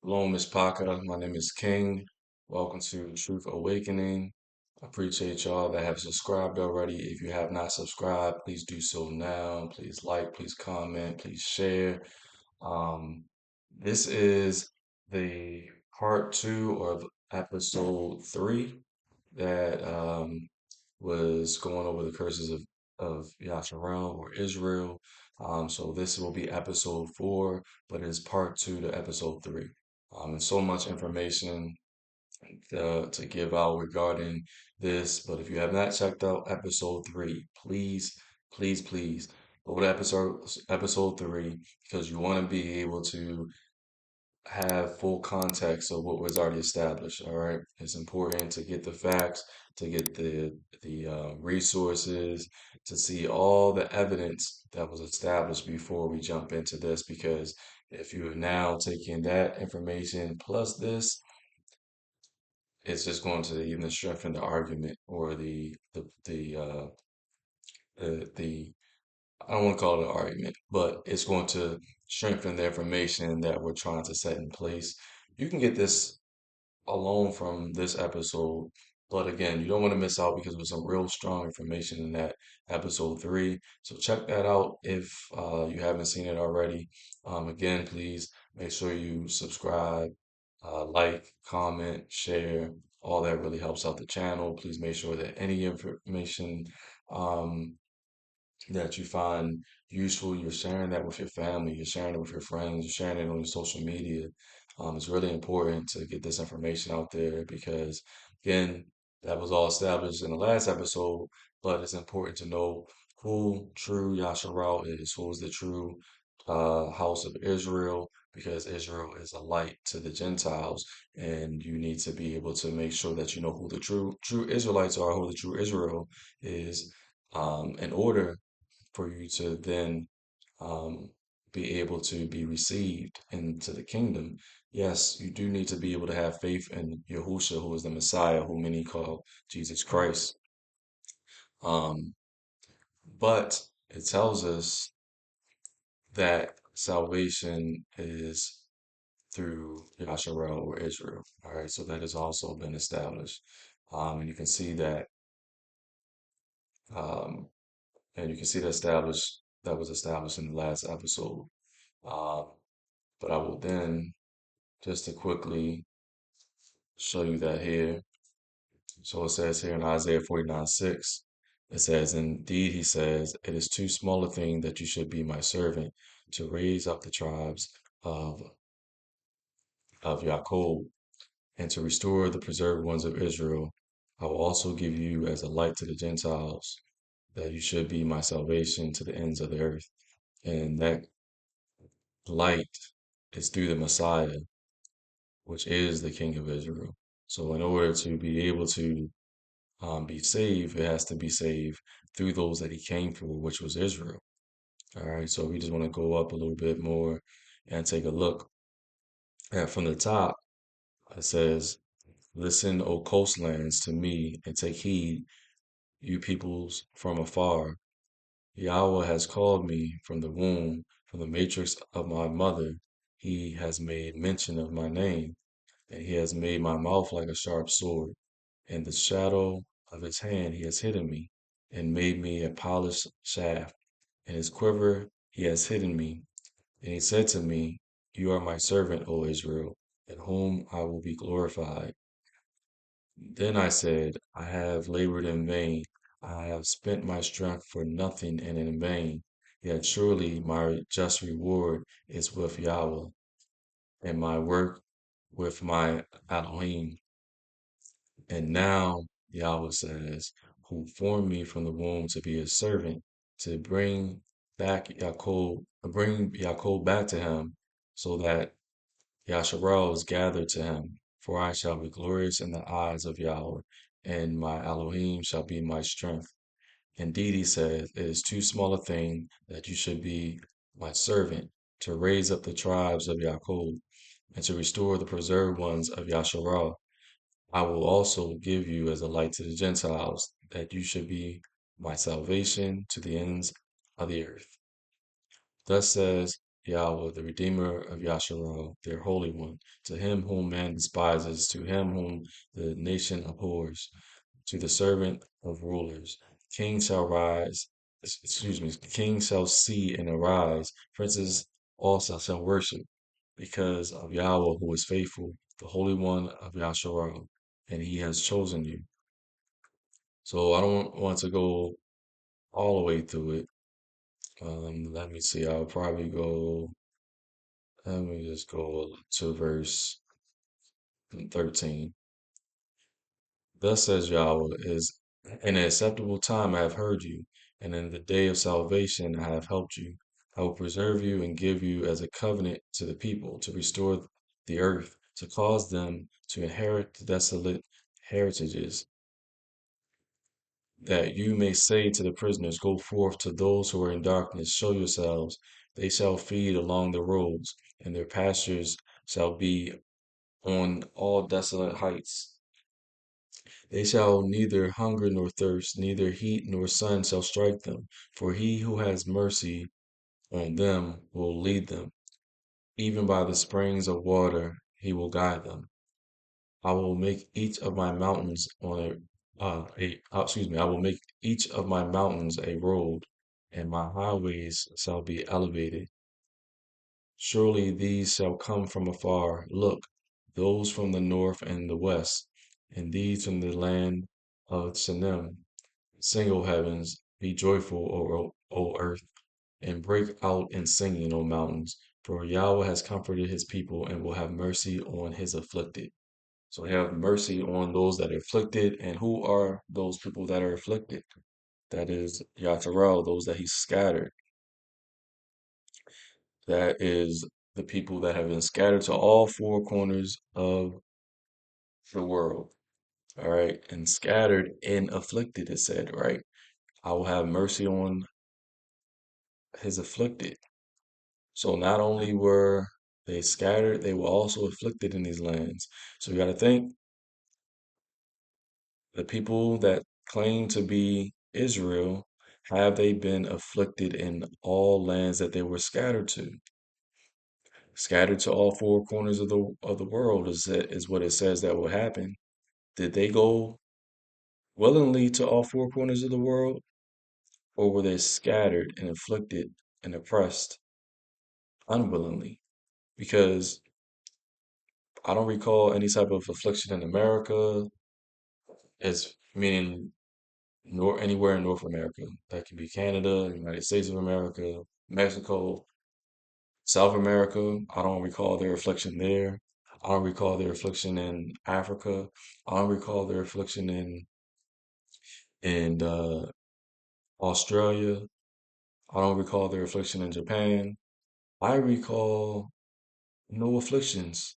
Hello, Miss Parker. My name is King. Welcome to Truth Awakening. I appreciate y'all that have subscribed already. If you have not subscribed, please do so now. Please like, please comment, please share. Um, this is the part two of episode three that was going over the curses of Yashar'al or Israel. So this will be episode four, but it's part two to episode three. And so much information to give out regarding this. But if you have not checked out episode three, please go to episode three because you want to be able to have full context of what was already established. All right, it's important to get the facts, to get the resources, to see all the evidence that was established before we jump into this. Because if you have now taken that information plus this, it's just going to even strengthen the argument or the I don't want to call it an argument, but it's going to strengthen the information that we're trying to set in place. You can get this alone from this episode. But again, you don't want to miss out because there's some real strong information in that episode three. So check that out if you haven't seen it already. Again, please make sure you subscribe, like, comment, share. All that really helps out the channel. Please make sure that any information um, that you find useful, you're sharing that with your family, you're sharing it with your friends, you're sharing it on your social media. It's really important to get this information out there because, again, that was all established in the last episode, but it's important to know who true Yasharal is, who is the true house of Israel, because Israel is a light to the Gentiles, and you need to be able to make sure that you know who the true Israelites are, who the true Israel is, in order for you to then um, be able to be received into the kingdom. Yes, you do need to be able to have faith in Yahusha, who is the Messiah, who many call Jesus Christ. Um, but it tells us that salvation is through Yasharal or Israel. All right, so that has also been established. And you can see that, um, and you can see that was established in the last episode. Um, but I will then, just to quickly show you that here. So it says here in Isaiah 49:6, it says, Indeed, he says, it is too small a thing that you should be my servant to raise up the tribes of, of Jacob and to restore the preserved ones of Israel. I will also give you as a light to the Gentiles, that you should be my salvation to the ends of the earth. And that light is through the Messiah, which is the King of Israel. So, in order to be able to be saved, it has to be saved through those that he came for, which was Israel. All right, so we just want to go up a little bit more and take a look at from the top. It says, Listen, O coastlands, to me, and take heed, you peoples from afar. Yahweh has called me from the womb, from the matrix of my mother. He has made mention of my name, and he has made my mouth like a sharp sword. In the shadow of his hand he has hidden me, and made me a polished shaft. In his quiver he has hidden me. And he said to me, You are my servant, O Israel, in whom I will be glorified. Then I said, I have labored in vain. I have spent my strength for nothing and in vain. Yet surely my just reward is with Yahweh, and my work with my Elohim. And now Yahweh says, who formed me from the womb to be his servant, to bring Yaakov back to him, so that Yasharal is gathered to him. For I shall be glorious in the eyes of Yahweh, and my Elohim shall be my strength. Indeed, he says, it is too small a thing that you should be my servant, to raise up the tribes of Yaakov, and to restore the preserved ones of Yasharal. I will also give you as a light to the Gentiles, that you should be my salvation to the ends of the earth. Thus says Yahweh, the Redeemer of Yashar'al, their Holy One, to him whom man despises, to him whom the nation abhors, to the servant of rulers. King shall rise, excuse me, king shall see and arise, princes also shall worship, because of Yahweh who is faithful, the Holy One of Yasharal, and he has chosen you. So I don't want to go all the way through it. Let me see, I'll probably go, let me just go to verse 13. Thus says Yahweh, is in an acceptable time I have heard you, and in the day of salvation I have helped you. I will preserve you and give you as a covenant to the people, to restore the earth, to cause them to inherit the desolate heritages, that you may say to the prisoners, go forth; to those who are in darkness, show yourselves. They shall feed along the roads, and their pastures shall be on all desolate heights. They shall neither hunger nor thirst, neither heat nor sun shall strike them. For he who has mercy on them will lead them. Even by the springs of water he will guide them. I will make each of my mountains I will make each of my mountains a road, and my highways shall be elevated. Surely these shall come from afar. Look, those from the north and the west, and these from the land of Sinim. Sing, O heavens, be joyful, O earth, and break out in singing, O mountains, for Yahweh has comforted his people and will have mercy on his afflicted. So have mercy on those that are afflicted. And who are those people that are afflicted? That is Yashar'al, those that he scattered. That is the people that have been scattered to all four corners of the world. All right. And scattered and afflicted, it said, right? I will have mercy on his afflicted. So not only were they scattered, they were also afflicted in these lands. So you got to think the people that claim to be Israel, have they been afflicted in all lands that they were scattered to? Scattered to all four corners of the world is what it says that will happen. Did they go willingly to all four corners of the world, or were they scattered and afflicted and oppressed unwillingly? Because I don't recall any type of affliction in America, as meaning nor anywhere in North America. That could be Canada, United States of America, Mexico, South America. I don't recall their affliction there. I don't recall their affliction in Africa. I don't recall their affliction in Australia. I don't recall their affliction in Japan. I recall no afflictions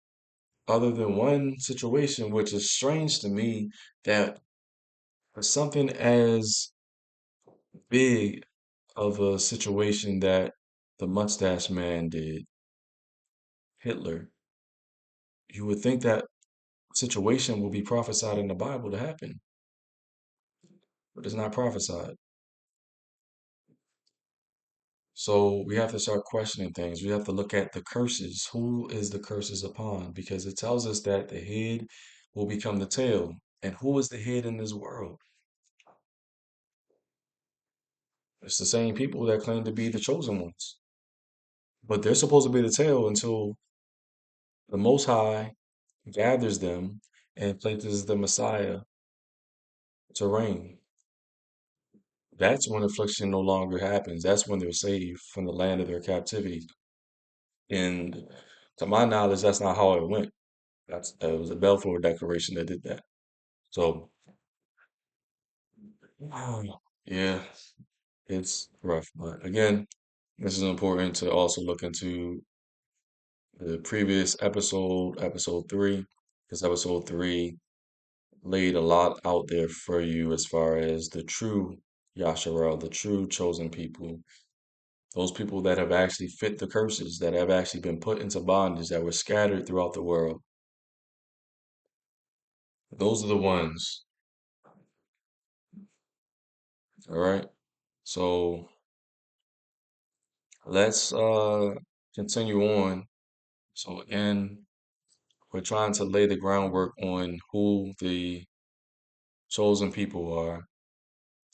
other than one situation, which is strange to me that for something as big of a situation that the mustache man did, Hitler, you would think that situation will be prophesied in the Bible to happen, but it's not prophesied. So we have to start questioning things. We have to look at the curses. Who is the curses upon? Because it tells us that the head will become the tail. And who is the head in this world? It's the same people that claim to be the chosen ones. But they're supposed to be the tail until the Most High gathers them and places the Messiah to reign. That's when affliction no longer happens. That's when they're saved from the land of their captivity. And to my knowledge, that's not how it went. It was a Balfour Declaration that did that. So, yeah, it's rough. But again, this is important to also look into the previous episode, episode three, because episode three laid a lot out there for you as far as the true Yasharal, the true chosen people, those people that have actually fit the curses, that have actually been put into bondage, that were scattered throughout the world. Those are the ones, all right? So let's continue on. So again, we're trying to lay the groundwork on who the chosen people are,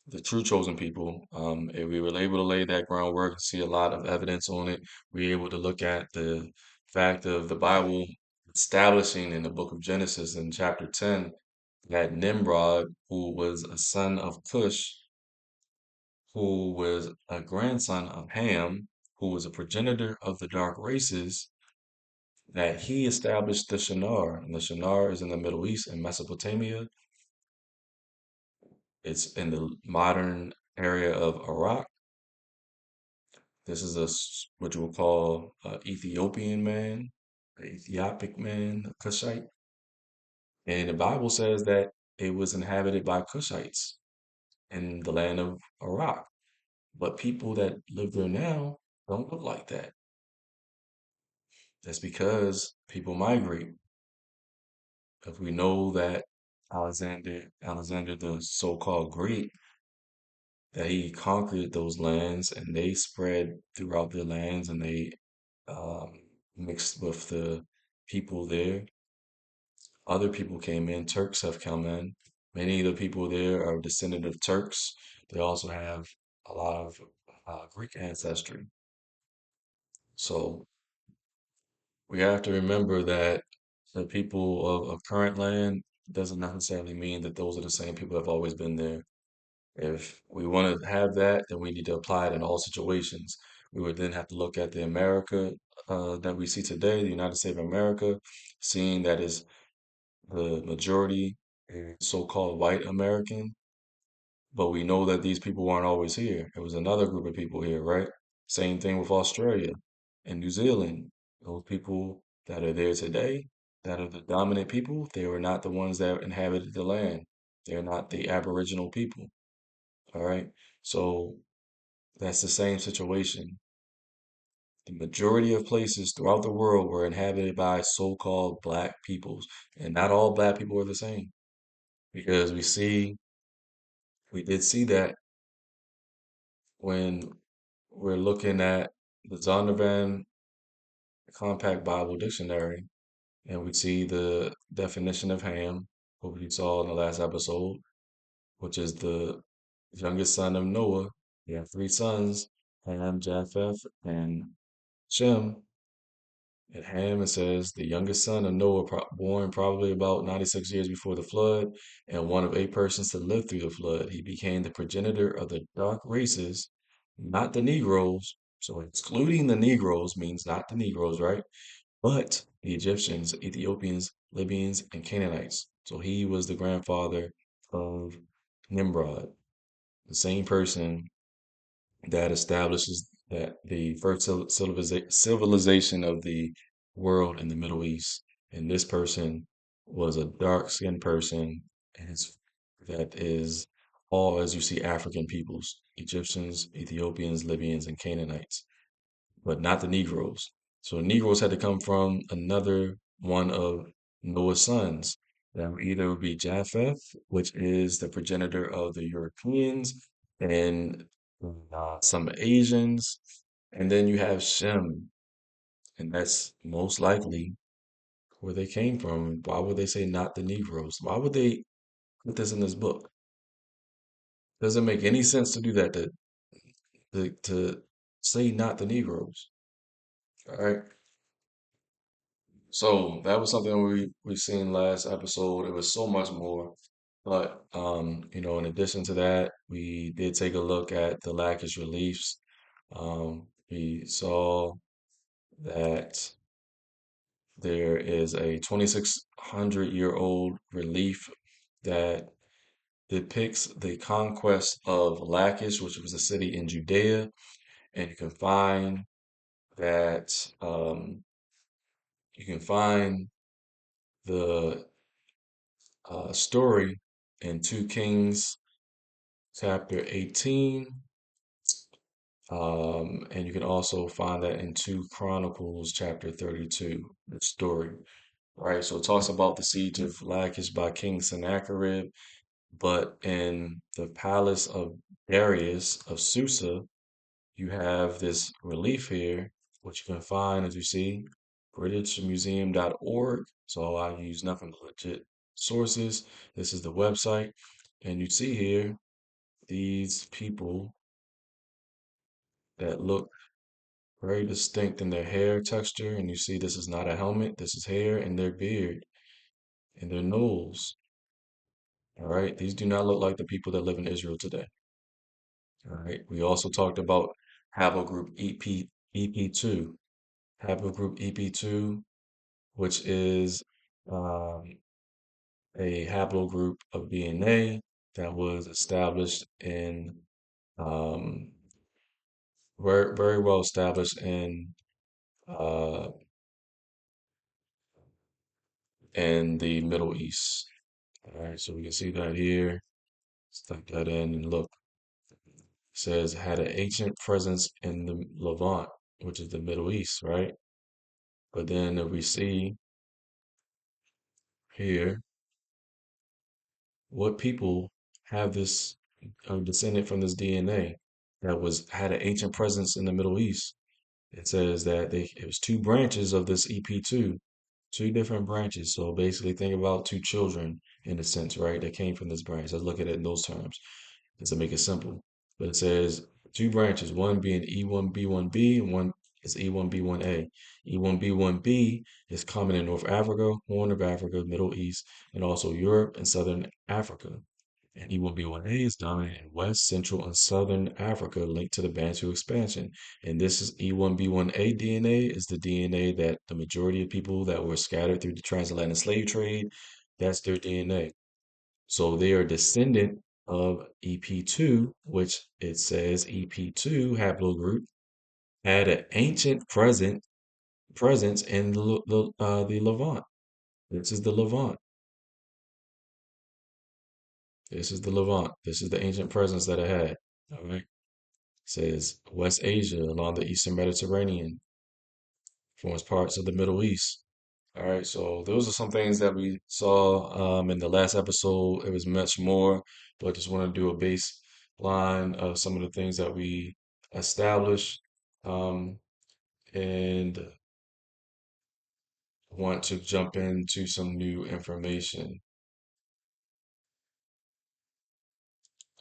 the true chosen people. And we were able to lay that groundwork and see a lot of evidence on it. We were able to look at the fact of the Bible establishing in the book of Genesis in chapter 10 that Nimrod, who was a son of Cush, who was a grandson of Ham, who was a progenitor of the dark races, that he established the Shinar. And the Shinar is in the Middle East in Mesopotamia. It's in the modern area of Iraq. This is what you would call an Ethiopian man, an Ethiopic man, a Cushite. And the Bible says that it was inhabited by Cushites in the land of Iraq. But people that live there now don't look like that. That's because people migrate. If we know that Alexander the so-called Great, that he conquered those lands and they spread throughout the lands and they um, mixed with the people there. Other people came in, Turks have come in. Many of the people there are descendant of Turks. They also have a lot of Greek ancestry. So we have to remember that the people of current land doesn't necessarily mean that those are the same people that have always been there. If we want to have that, then we need to apply it in all situations. We would then have to look at the America that we see today, the United States of America, seeing that is the majority so-called white American, but we know that these people weren't always here. It was another group of people here, right? Same thing with Australia and New Zealand. Those people that are there today, that are the dominant people, they were not the ones that inhabited the land. They're not the Aboriginal people. All right. So that's the same situation. The majority of places throughout the world were inhabited by so-called black peoples, and not all black people are the same because we did see that when we're looking at the Zondervan Compact Bible Dictionary, and we see the definition of Ham, what we saw in the last episode, which is the youngest son of Noah. He had three sons, Ham, Japheth, and Shem. And Ham, it says, the youngest son of Noah, born probably about 96 years before the flood, and one of eight persons to live through the flood. He became the progenitor of the dark races, not the Negroes. So excluding the Negroes means not the Negroes, right? But the Egyptians, Ethiopians, Libyans, and Canaanites. So he was the grandfather of Nimrod, the same person that establishes that the first civilization of the world in the Middle East. And this person was a dark-skinned person, and that is all, as you see, African peoples, Egyptians, Ethiopians, Libyans, and Canaanites, but not the Negroes. So the Negroes had to come from another one of Noah's sons. That would either be Japheth, which is the progenitor of the Europeans, and some Asians, and then you have Shem, and that's most likely where they came from. Why would they say not the Negroes? Why would they put this in this book? Doesn't make any sense to do that, to say not the Negroes. All right. So that was something we seen last episode. It was so much more. But in addition to that, we did take a look at the Lakish reliefs. We saw that there is a 2,600-year-old relief that depicts the conquest of Lachish, which was a city in Judea, and that you can find the story in 2 Kings chapter 18, and you can also find that in 2 Chronicles chapter 32, the story. Right, so it talks about the siege of Lachish by King Sennacherib, but in the palace of Darius of Susa, you have this relief here what you can find, as you see, britishmuseum.org. So I use nothing but legit sources. This is the website. And you see here these people that look very distinct in their hair texture. And you see this is not a helmet, this is hair and their beard and their nose. All right. These do not look like the people that live in Israel today. All right. We also talked about haplogroup EP2. Haplogroup EP2, which is um, a haplogroup of DNA that was established um, very well established uh, in the Middle East. All right, so we can see that here. Let's type that in and look. It says had an ancient presence in the Levant, which is the Middle East, right? But then if we see here, what people have this descended from this DNA that was had an ancient presence in the Middle East. It says that it was two branches of this EP2, two different branches. So basically, think about two children in a sense, right? That came from this branch. Let's look at it in those terms, just to make it simple. But it says two branches, one being E1B1B and one is E1B1A. E1B1B is common in North Africa, Horn of Africa, Middle East, and also Europe and Southern Africa. And E1B1A is dominant in West, Central, and Southern Africa, linked to the Bantu expansion. And this is E1B1A DNA is the DNA that the majority of people that were scattered through the transatlantic slave trade, that's their DNA. So they are descendant of EP2, which it says EP2 haplogroup had an ancient presence in the Levant. This is the Levant. This is the Levant. This is the ancient presence that it had. All right. It says West Asia along the Eastern Mediterranean forms parts of the Middle East. All right, so those are some things that we saw in the last episode. It was much more, but just want to do a baseline of some of the things that we established um, and want to jump into some new information.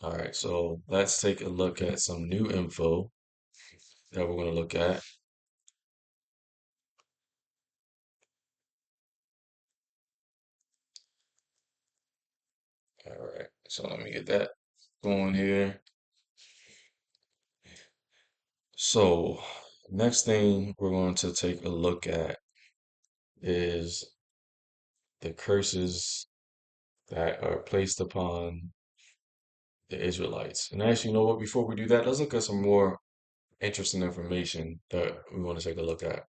All right, so let's take a look at some new info that we're going to look at. All right, so let me get that going here. So, next thing we're going to take a look at is the curses that are placed upon the Israelites. And actually, you know what? Before we do that, let's look at some more interesting information that we want to take a look at.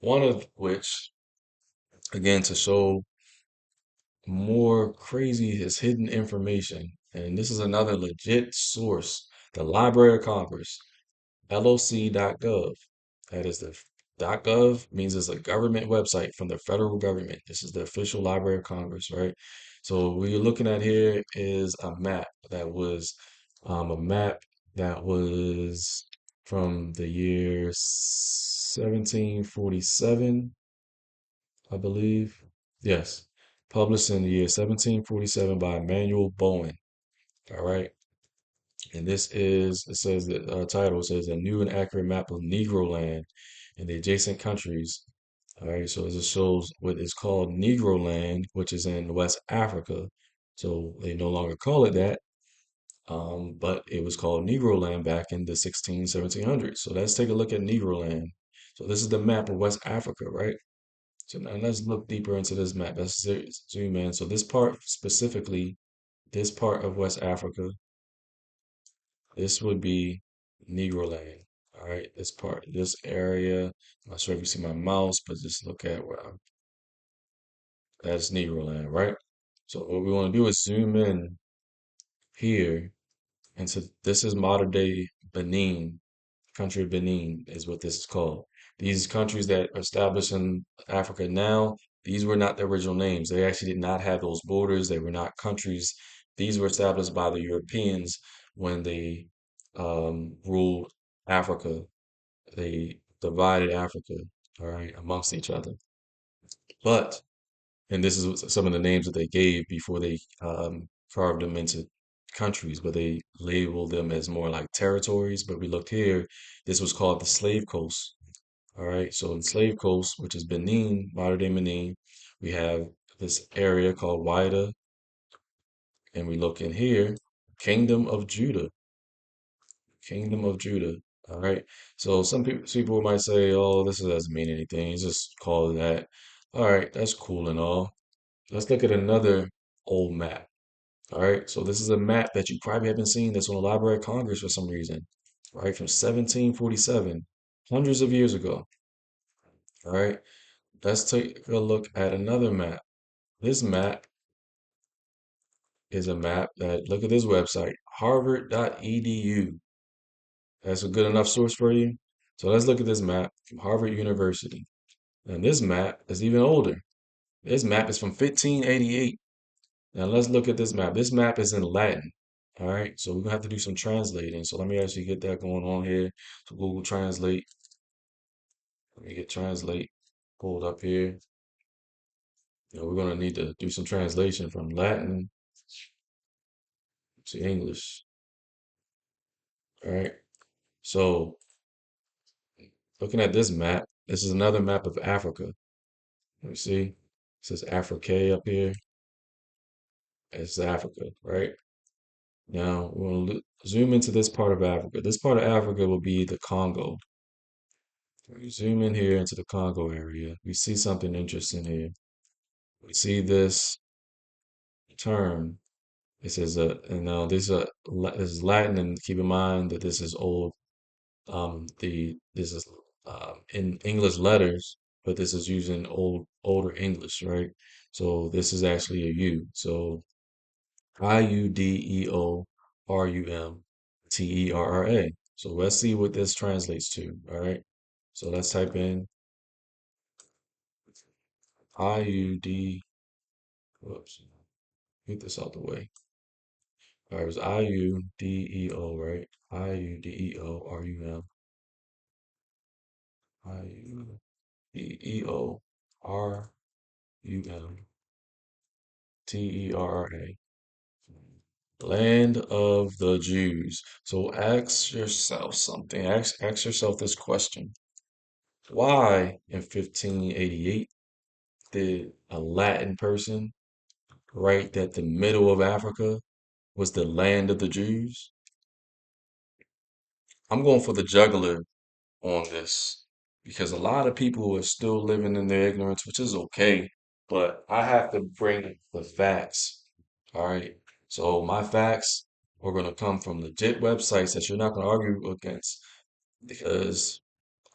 One of which, again, to show more crazy is hidden information. And this is another legit source, the Library of Congress, loc.gov. That is the .gov means it's a government website from the federal government. This is the official Library of Congress, right? So what you're looking at here is a map that was from the year 1747, I believe. Yes, published in the year 1747 by Emmanuel Bowen. All right. And it says the title says a new and accurate map of Negro land and the adjacent countries. All right, so it just shows what is called Negro land, which is in West Africa. So they no longer call it that, but it was called Negro land back in the 1700s. So let's take a look at Negro land. So this is the map of West Africa, right? So now let's look deeper into this map. Let's zoom in. So this part specifically, this part of West Africa, this would be Negro land. All right, this part, this area. I'm not sure if you see my mouse, but just look at where that's Negro land, right? So what we want to do is zoom in here into this is modern day Benin, country of Benin is what this is called. These countries that are established in Africa now, these were not the original names. They actually did not have those borders. They were not countries. These were established by the Europeans when they ruled Africa. They divided Africa, all right, amongst each other. But, and this is some of the names that they gave before they carved them into countries, but they labeled them as more like territories. But we looked here, this was called the Slave Coast. All right, so in Slave Coast, which is Benin, modern day Benin, we have this area called Wida, and we look in here, Kingdom of Judah, Kingdom of Judah. All right, so some people might say, "Oh, this doesn't mean anything. It's just call it that." All right, that's cool and all. Let's look at another old map. All right, so this is a map that you probably haven't seen that's on the Library of Congress for some reason. All right, from 1747, hundreds of years ago. All right, let's take a look at another map. This map is a map that, look at this website, harvard.edu. That's a good enough source for you? So let's look at this map from Harvard University. And this map is even older. This map is from 1588. Now let's look at this map. This map is in Latin. All right, so we're gonna have to do some translating. So let me actually get that going on here. So Google Translate. Let me get Translate pulled up here. We're gonna need to do some translation from Latin to English. All right. So looking at this map, this is another map of Africa. Let me see. It says Africa up here. It's Africa, right? Now we're going to zoom into this part of Africa. This part of Africa will be the Congo. We zoom in here into the Congo area. We see something interesting here. We see this term. It says, and now this is Latin, and keep in mind that this is old. This is in English letters, but this is using older English, right? So this is actually a U. So IUDEORUMTERRA. So let's see what this translates to. All right. So let's type in IUD. Whoops. Get this out the way. All right. It was IUDEO, right? IUDEORUM. IUDEORUMTERRA. Land of the Jews. So ask yourself something. Ask yourself this question. Why in 1588 did a Latin person write that the middle of Africa was the land of the Jews? I'm going for the juggler on this because a lot of people are still living in their ignorance, which is okay, but I have to bring the facts. All right. So my facts are going to come from legit websites that you're not going to argue against because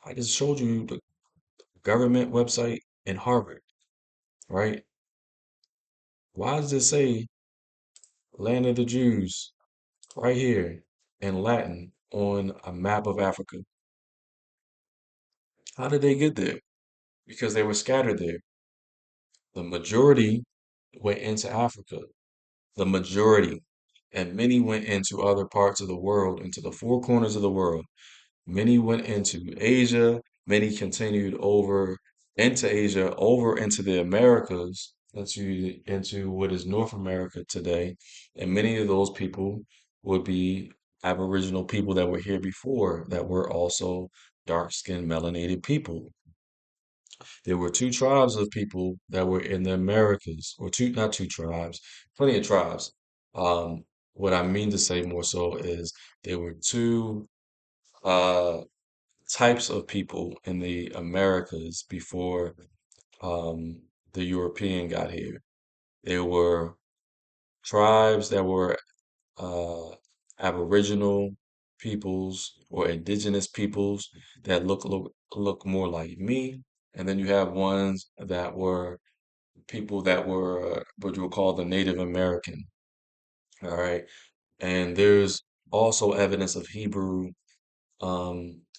I just showed you the government website in Harvard, right? Why does it say land of the Jews right here in Latin on a map of Africa? How did they get there? Because they were scattered there. The majority went into Africa, the majority, and many went into other parts of the world, into the four corners of the world. Many went into Asia, many continued over into Asia, over into the Americas, into what is North America today. And many of those people would be Aboriginal people that were here before that were also dark-skinned melanated people. There were two tribes of people that were in the Americas, or two, not two tribes, plenty of tribes. What I mean to say more so is there were two uh, types of people in the Americas before the European got here. There were tribes that were uh, Aboriginal peoples or indigenous peoples that look more like me, and then you have ones that were people that were what you would call the Native American. All right, and there's also evidence of Hebrew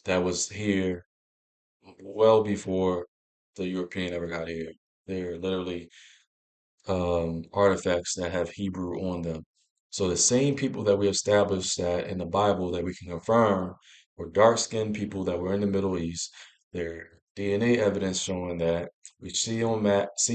that was here well before the European ever got here. They're literally artifacts that have Hebrew on them. So the same people that we established that in the Bible that we can confirm were dark-skinned people that were in the Middle East. Their DNA evidence showing that we see on maps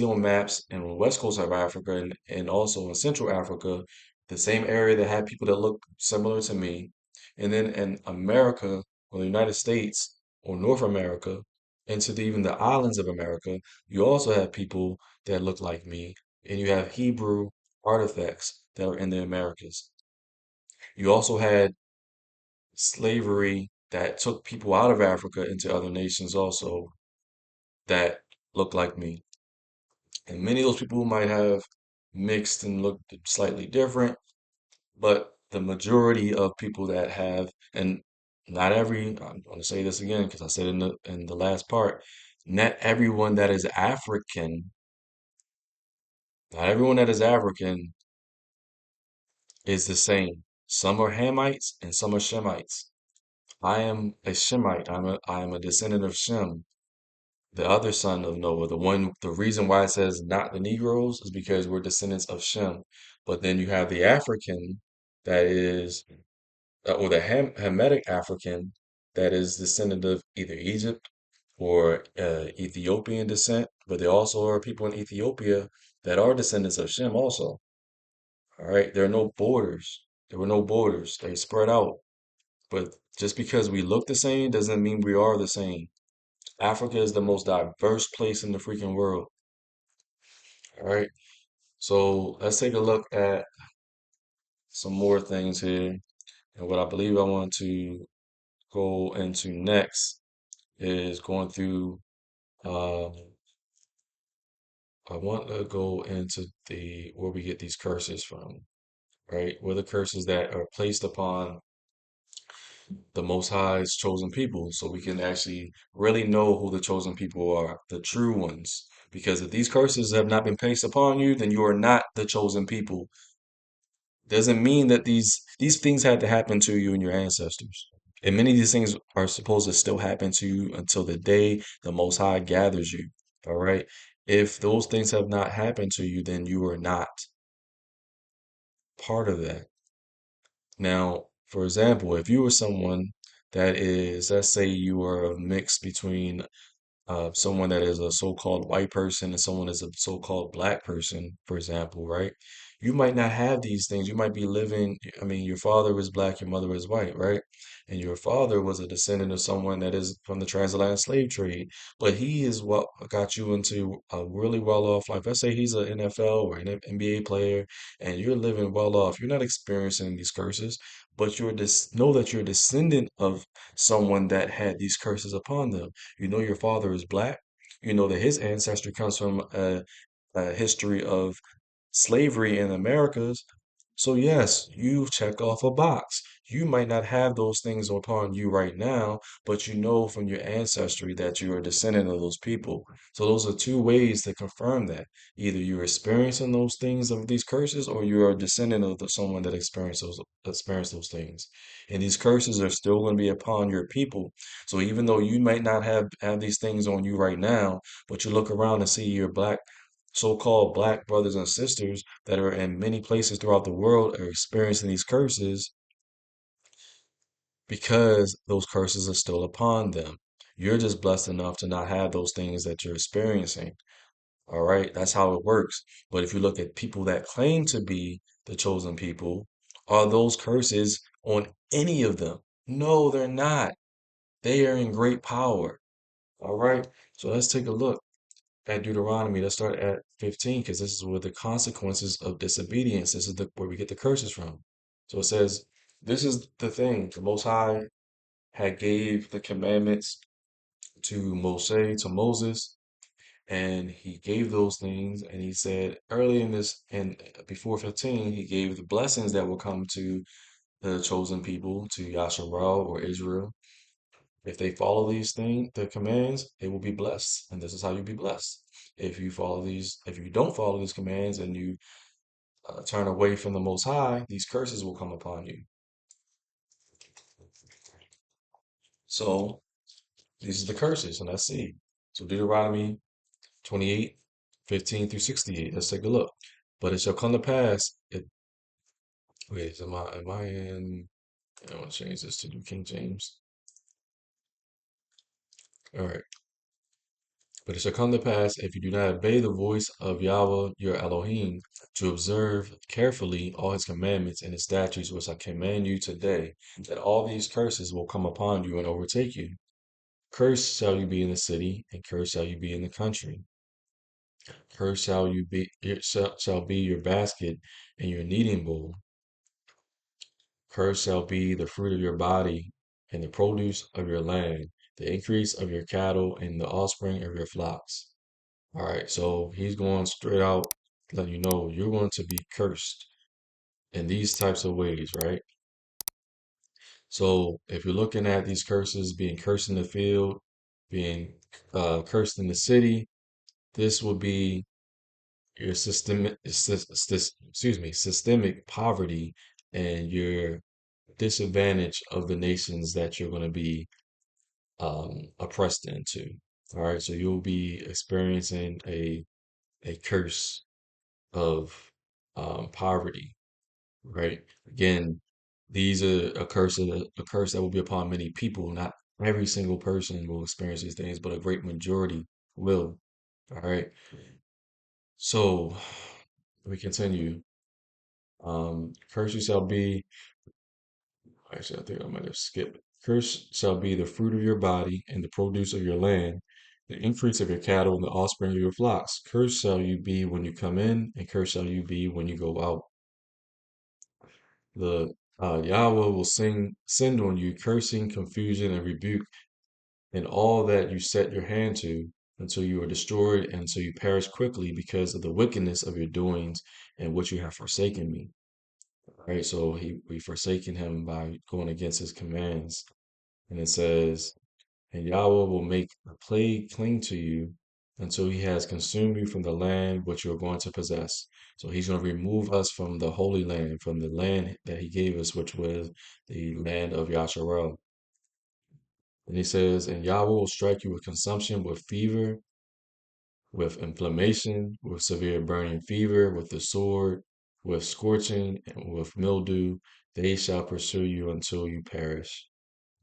in the west coast of Africa and also in Central Africa, the same area that had people that look similar to me. And then in America or the United States or North America, into even the islands of America, you also have people that look like me, and you have Hebrew artifacts that are in the Americas. You also had slavery that took people out of Africa into other nations also that look like me. And many of those people might have mixed and looked slightly different, but the majority of people that have, and not every, I'm going to say this again because I said in the last part, not everyone that is African, not everyone that is African is the same. Some are Hamites and some are Shemites. I am a Shemite. I am a descendant of Shem, the other son of Noah. The reason why it says not the Negroes is because we're descendants of Shem. But then you have the African that is, or the Hamitic African that is descendant of either Egypt or Ethiopian descent. But there also are people in Ethiopia that are descendants of Shem also. All right, there are no borders. There were no borders. They spread out. But just because we look the same doesn't mean we are the same. Africa is the most diverse place in the freaking world. All right. So let's take a look at some more things here. And what I believe I want to go into next is going through, um, I want to go into where we get these curses from, right? Where the curses that are placed upon the Most High's chosen people, so we can actually really know who the chosen people are, the true ones. Because if these curses have not been placed upon you, then you are not the chosen people. Doesn't mean that these things had to happen to you and your ancestors. And many of these things are supposed to still happen to you until the day the Most High gathers you. All right. If those things have not happened to you, then you are not part of that. Now, for example, if you were someone that is, let's say you are a mix between someone that is a so-called white person and someone is a so-called black person, for example, right? You might not have these things. You might be living, I mean, your father was black, your mother was white, right? And your father was a descendant of someone that is from the transatlantic slave trade, but he is what got you into a really well-off life. Let's say he's an NFL or an NBA player, and you're living well off. You're not experiencing these curses, but know that you're a descendant of someone that had these curses upon them. You know your father is black. You know that his ancestry comes from a history of slavery in Americas. So yes, you check off a box. You might not have those things upon you right now, but you know from your ancestry that you're a descendant of those people. So those are two ways to confirm that. Either you're experiencing those things of these curses, or you're a descendant of someone that experienced those things. And these curses are still going to be upon your people. So even though you might not have these things on you right now, but you look around and see your so-called black brothers and sisters that are in many places throughout the world are experiencing these curses because those curses are still upon them. You're just blessed enough to not have those things that you're experiencing. All right, that's how it works. But if you look at people that claim to be the chosen people, are those curses on any of them? No, they're not. They are in great power. All right, so let's take a look at Deuteronomy. Let's start at 15 because this is where the consequences of disobedience, this is where we get the curses from. So it says, this is the thing, the Most High had gave the commandments to Moses, and he gave those things, and he said early in this, and before 15, he gave the blessings that will come to the chosen people, to Yashar'al or Israel. If they follow these things, the commands, they will be blessed. And this is how you be blessed. If you don't follow these commands and you turn away from the Most High, these curses will come upon you. So these are the curses, and let's see. So Deuteronomy 28, 15 through 68. Let's take a look. But it shall come to pass. Wait, am I in? I want to change this to New King James. All right. But it shall come to pass, if you do not obey the voice of Yahweh your Elohim, to observe carefully all his commandments and his statutes which I command you today, that all these curses will come upon you and overtake you. Cursed shall you be in the city, and cursed shall you be in the country. Cursed shall be your basket and your kneading bowl. Cursed shall be the fruit of your body and the produce of your land, the increase of your cattle and the offspring of your flocks. All right, so he's going straight out, letting you know you're going to be cursed in these types of ways, right? So if you're looking at these curses, being cursed in the field, being cursed in the city, this will be your systemic poverty and your disadvantage of the nations that you're going to be oppressed into. All right, so you'll be experiencing a curse of poverty, right? Again, these are a curse that will be upon many people. Not every single person will experience these things, but a great majority will. All right. So we continue. Curse you shall be. Actually, I think I might have skipped. Cursed shall be the fruit of your body and the produce of your land, the increase of your cattle and the offspring of your flocks. Cursed shall you be when you come in, and cursed shall you be when you go out. The Yahweh will send on you cursing, confusion, and rebuke in all that you set your hand to, until you are destroyed and until you perish quickly because of the wickedness of your doings and which you have forsaken me. Right? So we forsaken him by going against his commands. And it says, and Yahweh will make the plague cling to you until he has consumed you from the land which you're going to possess. So he's going to remove us from the Holy Land, from the land that he gave us, which was the land of Yashar'al. And he says, and Yahweh will strike you with consumption, with fever, with inflammation, with severe burning fever, with the sword, with scorching, and with mildew. They shall pursue you until you perish.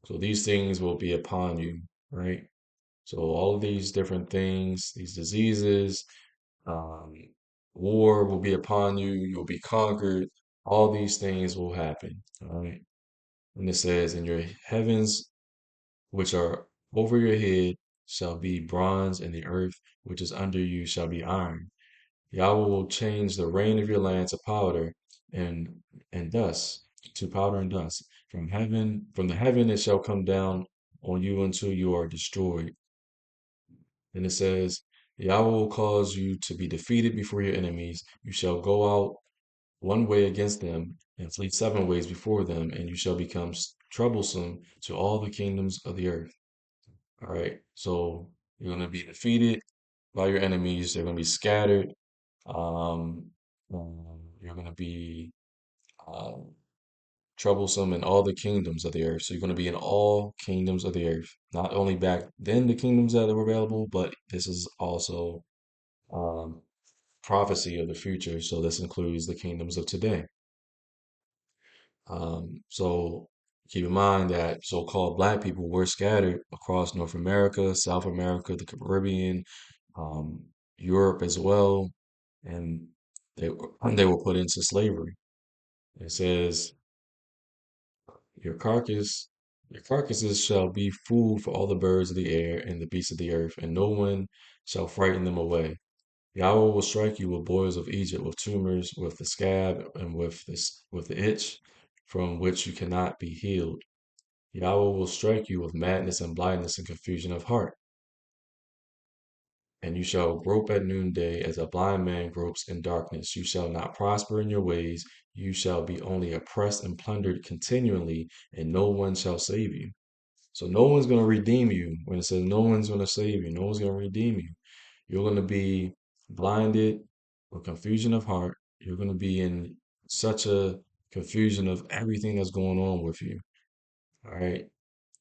So these things will be upon you, right? So all of these different things, these diseases, um, war will be upon you. You'll be conquered. All these things will happen, all right? And it says, "In your heavens, which are over your head, shall be bronze, and the earth, which is under you, shall be iron. Yahweh will change the rain of your land to powder and dust, to powder and dust. From the heaven it shall come down on you until you are destroyed." And it says, Yahweh will cause you to be defeated before your enemies. You shall go out one way against them and flee 7 ways before them, and you shall become troublesome to all the kingdoms of the earth. All right. So you're going to be defeated by your enemies. They're going to be scattered. You're going to be um, troublesome in all the kingdoms of the earth. So you're going to be in all kingdoms of the earth. Not only back then the kingdoms that were available, but this is also um, prophecy of the future. So this includes the kingdoms of today. So keep in mind that so-called black people were scattered across North America, South America, the Caribbean, um, Europe as well, and they were put into slavery. It says, "Your your carcasses shall be food for all the birds of the air and the beasts of the earth, and no one shall frighten them away. Yahweh will strike you with boils of Egypt, with tumors, with the scab, and with the itch, from which you cannot be healed. Yahweh will strike you with madness and blindness and confusion of heart. And you shall grope at noonday as a blind man gropes in darkness. You shall not prosper in your ways. You shall be only oppressed and plundered continually, and no one shall save you." So no one's going to redeem you. When it says no one's going to save you, no one's going to redeem you. You're going to be blinded with confusion of heart. You're going to be in such a confusion of everything that's going on with you. All right.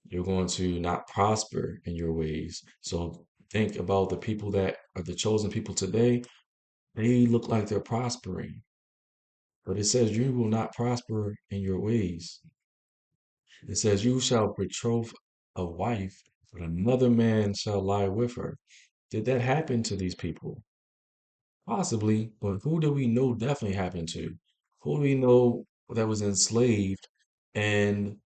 You're going to not prosper in your ways. So think about the people that are the chosen people today. They look like they're prospering, but it says you will not prosper in your ways. It says you shall betroth a wife but another man shall lie with her. Did that happen to these people? Possibly, but who do we know definitely happened to? Who do we know that was enslaved and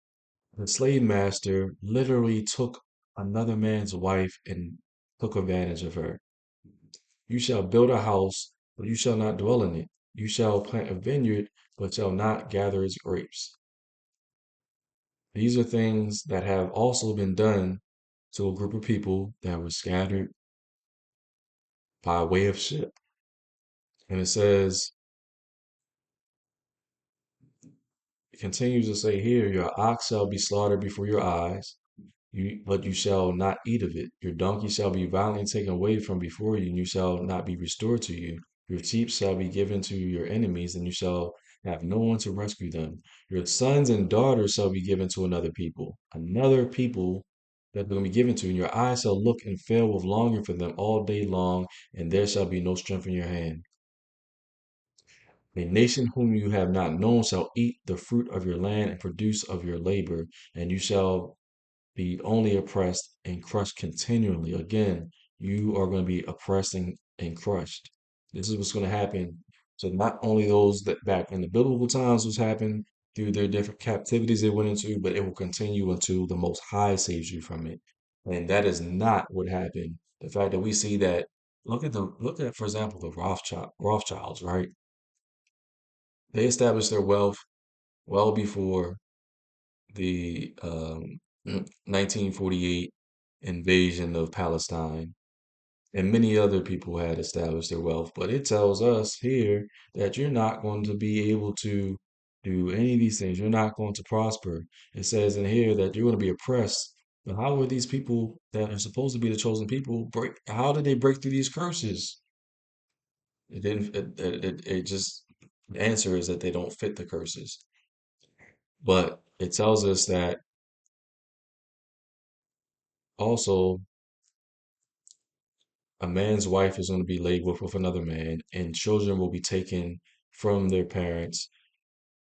the slave master literally took another man's wife and took advantage of her? You shall build a house, but you shall not dwell in it. You shall plant a vineyard, but shall not gather its grapes. These are things that have also been done to a group of people that were scattered by way of ship. And it says, it continues to say here, your ox shall be slaughtered before your eyes, but you shall not eat of it. Your donkey shall be violently taken away from before you, and you shall not be restored to you. Your sheep shall be given to your enemies, and you shall have no one to rescue them. Your sons and daughters shall be given to another people that they're going to be given to, and your eyes shall look and fail with longing for them all day long, and there shall be no strength in your hand. A nation whom you have not known shall eat the fruit of your land and produce of your labor, and you shall be only oppressed and crushed continually. Again, you are going to be oppressed and crushed. This is what's going to happen. So not only those that back in the biblical times was happening through their different captivities they went into, but it will continue until the Most High saves you from it. And that is not what happened. The fact that we see that, look at, for example, the Rothschilds, right? They established their wealth well before the 1948 invasion of Palestine, and many other people had established their wealth. But it tells us here that you're not going to be able to do any of these things. You're not going to prosper. It says in here that you're going to be oppressed. But how were these people that are supposed to be the chosen people break? How did they break through these curses? It didn't. It just the answer is that they don't fit the curses. But it tells us that also a man's wife is going to be laid with another man, and children will be taken from their parents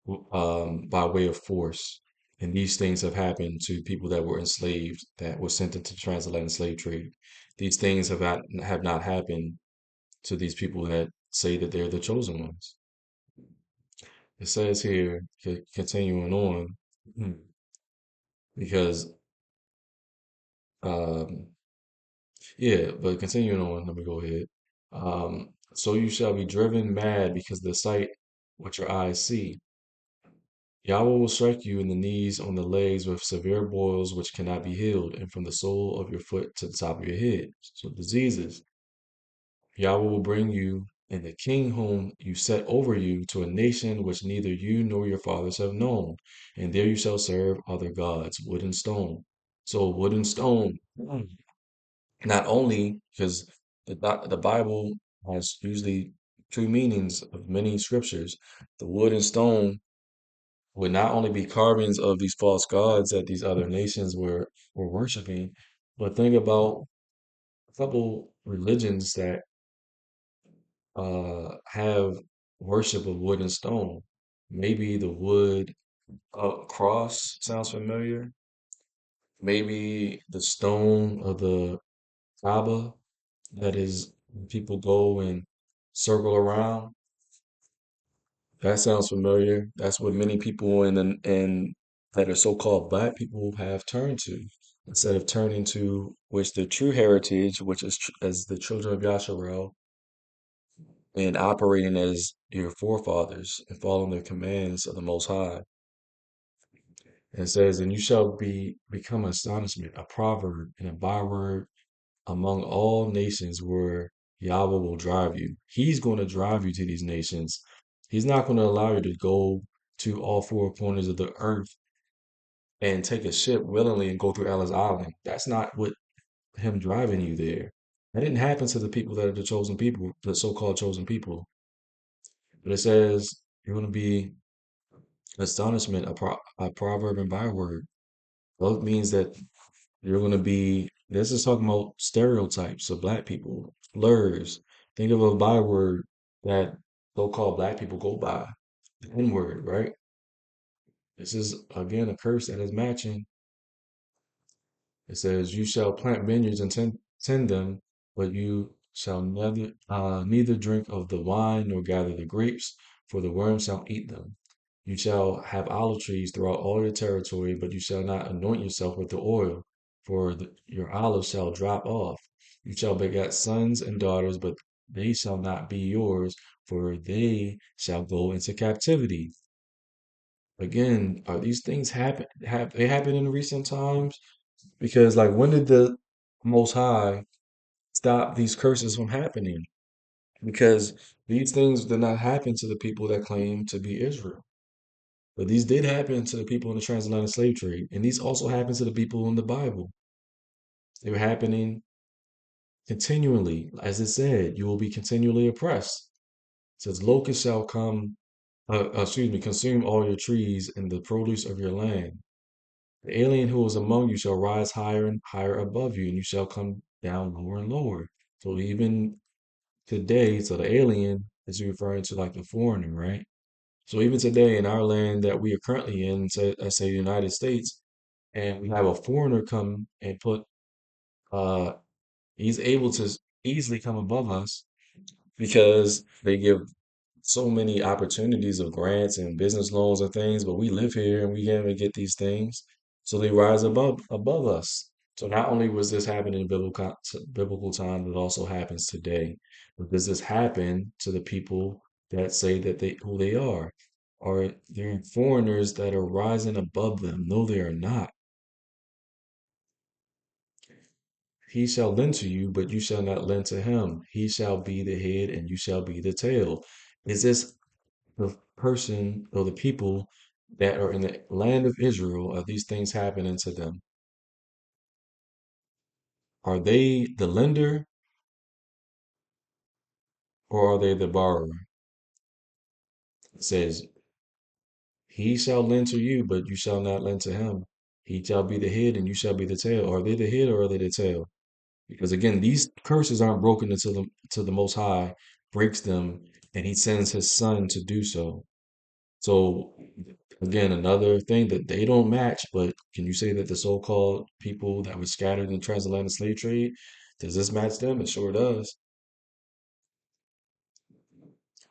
by way of force. And these things have happened to people that were enslaved, that were sent into transatlantic slave trade. These things have not happened to these people that say that they're the chosen ones. It says here, continuing on, because um, yeah, but continuing on, let me go ahead. So you shall be driven mad because of the sight which your eyes see. Yahweh will strike you in the knees, on the legs with severe boils which cannot be healed, and from the sole of your foot to the top of your head. So diseases. Yahweh will bring you and the king whom you set over you to a nation which neither you nor your fathers have known, and there you shall serve other gods, wood and stone. So wood and stone. Not only because the Bible has usually two meanings of many scriptures. The wood and stone would not only be carvings of these false gods that these other nations were worshiping, but think about a couple religions that have worship of wood and stone. Maybe the wood cross sounds familiar. Maybe the stone of the Kaaba that is people go and circle around. That sounds familiar. That's what many people in that are so-called black people have turned to instead of turning to which the true heritage, which is as the children of Yashar'al and operating as your forefathers and following the commands of the Most High. And it says, and you shall become an astonishment, a proverb, and a byword among all nations where Yahweh will drive you. He's going to drive you to these nations. He's not going to allow you to go to all four corners of the earth and take a ship willingly and go through Ellis Island. That's not what him driving you there. That didn't happen to the people that are the chosen people, the so-called chosen people. But it says you're going to be astonishment, a proverb and byword. Well, it means that you're going to be, this is talking about stereotypes of black people, slurs. Think of a byword that so-called black people go by, the N-word, right? This is, again, a curse that is matching. It says, "You shall plant vineyards and tend them, but you shall neither drink of the wine nor gather the grapes, for the worm shall eat them. You shall have olive trees throughout all your territory, but you shall not anoint yourself with the oil, for your olives shall drop off. You shall beget sons and daughters, but they shall not be yours, for they shall go into captivity." Again, are these things have they happened in recent times? Because like when did the Most High stop these curses from happening? Because these things did not happen to the people that claim to be Israel. But these did happen to the people in the transatlantic slave trade. And these also happened to the people in the Bible. They were happening continually. As it said, you will be continually oppressed. It says, locusts shall consume all your trees and the produce of your land. The alien who is among you shall rise higher and higher above you, and you shall come down lower and lower. So even today, so the alien is referring to like the foreigner, right? So even today in our land that we are currently in, say, let's say the United States, and we have a foreigner come and uh, he's able to easily come above us because they give so many opportunities of grants and business loans and things, but we live here and we can't even get these things. So they rise above us. So not only was this happening in biblical time, it also happens today. But does this happen to the people that say that they who they are? Are there foreigners that are rising above them? No, they are not. He shall lend to you, but you shall not lend to him. He shall be the head and you shall be the tail. Is this the person or the people that are in the land of Israel? Are these things happening to them? Are they the lender or are they the borrower? It says, he shall lend to you, but you shall not lend to him. He shall be the head and you shall be the tail. Are they the head or are they the tail? Because again, these curses aren't broken until the Most High breaks them and he sends his son to do so. So again, another thing that they don't match, but can you say that the so-called people that were scattered in the transatlantic slave trade, does this match them? It sure does.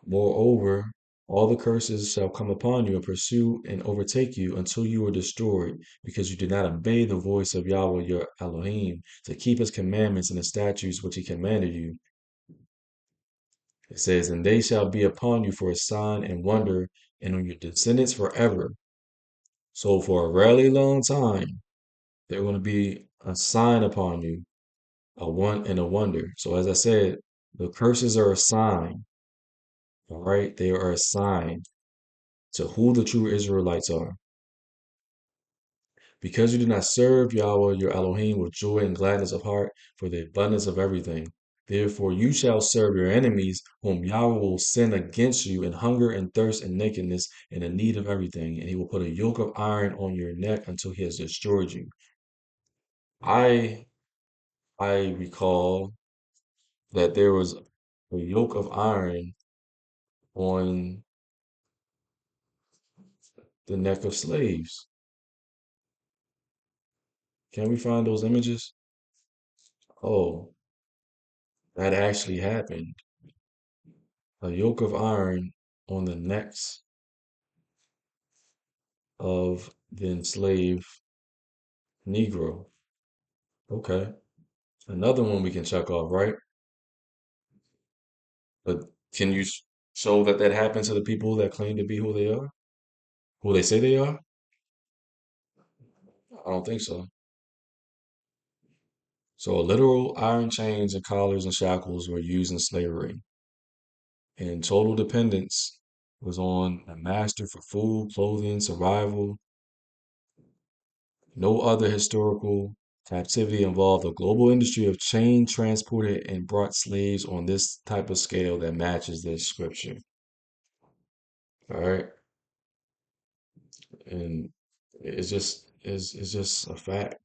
Moreover, all the curses shall come upon you and pursue and overtake you until you are destroyed, because you did not obey the voice of Yahweh your Elohim to keep his commandments and the statutes which he commanded you. It says, and they shall be upon you for a sign and wonder, and on your descendants forever. So for a really long time, they're going to be a sign upon you, a one and a wonder. So as I said, the curses are a sign, all right? They are a sign to who the true Israelites are. Because you do not serve Yahweh your Elohim with joy and gladness of heart for the abundance of everything. Therefore you shall serve your enemies, whom Yahweh will send against you in hunger and thirst and nakedness and in need of everything. And he will put a yoke of iron on your neck until he has destroyed you. I I recall that there was a yoke of iron on the neck of slaves. Can we find those images? Oh, that actually happened. A yoke of iron on the necks of the enslaved Negro. Okay. Another one we can check off, right? But can you show that that happened to the people that claim to be who they are? Who they say they are? I don't think so. So literal iron chains and collars and shackles were used in slavery. And total dependence was on a master for food, clothing, survival. No other historical captivity involved a global industry of chain transported and brought slaves on this type of scale that matches this scripture. All right. And it's just a fact.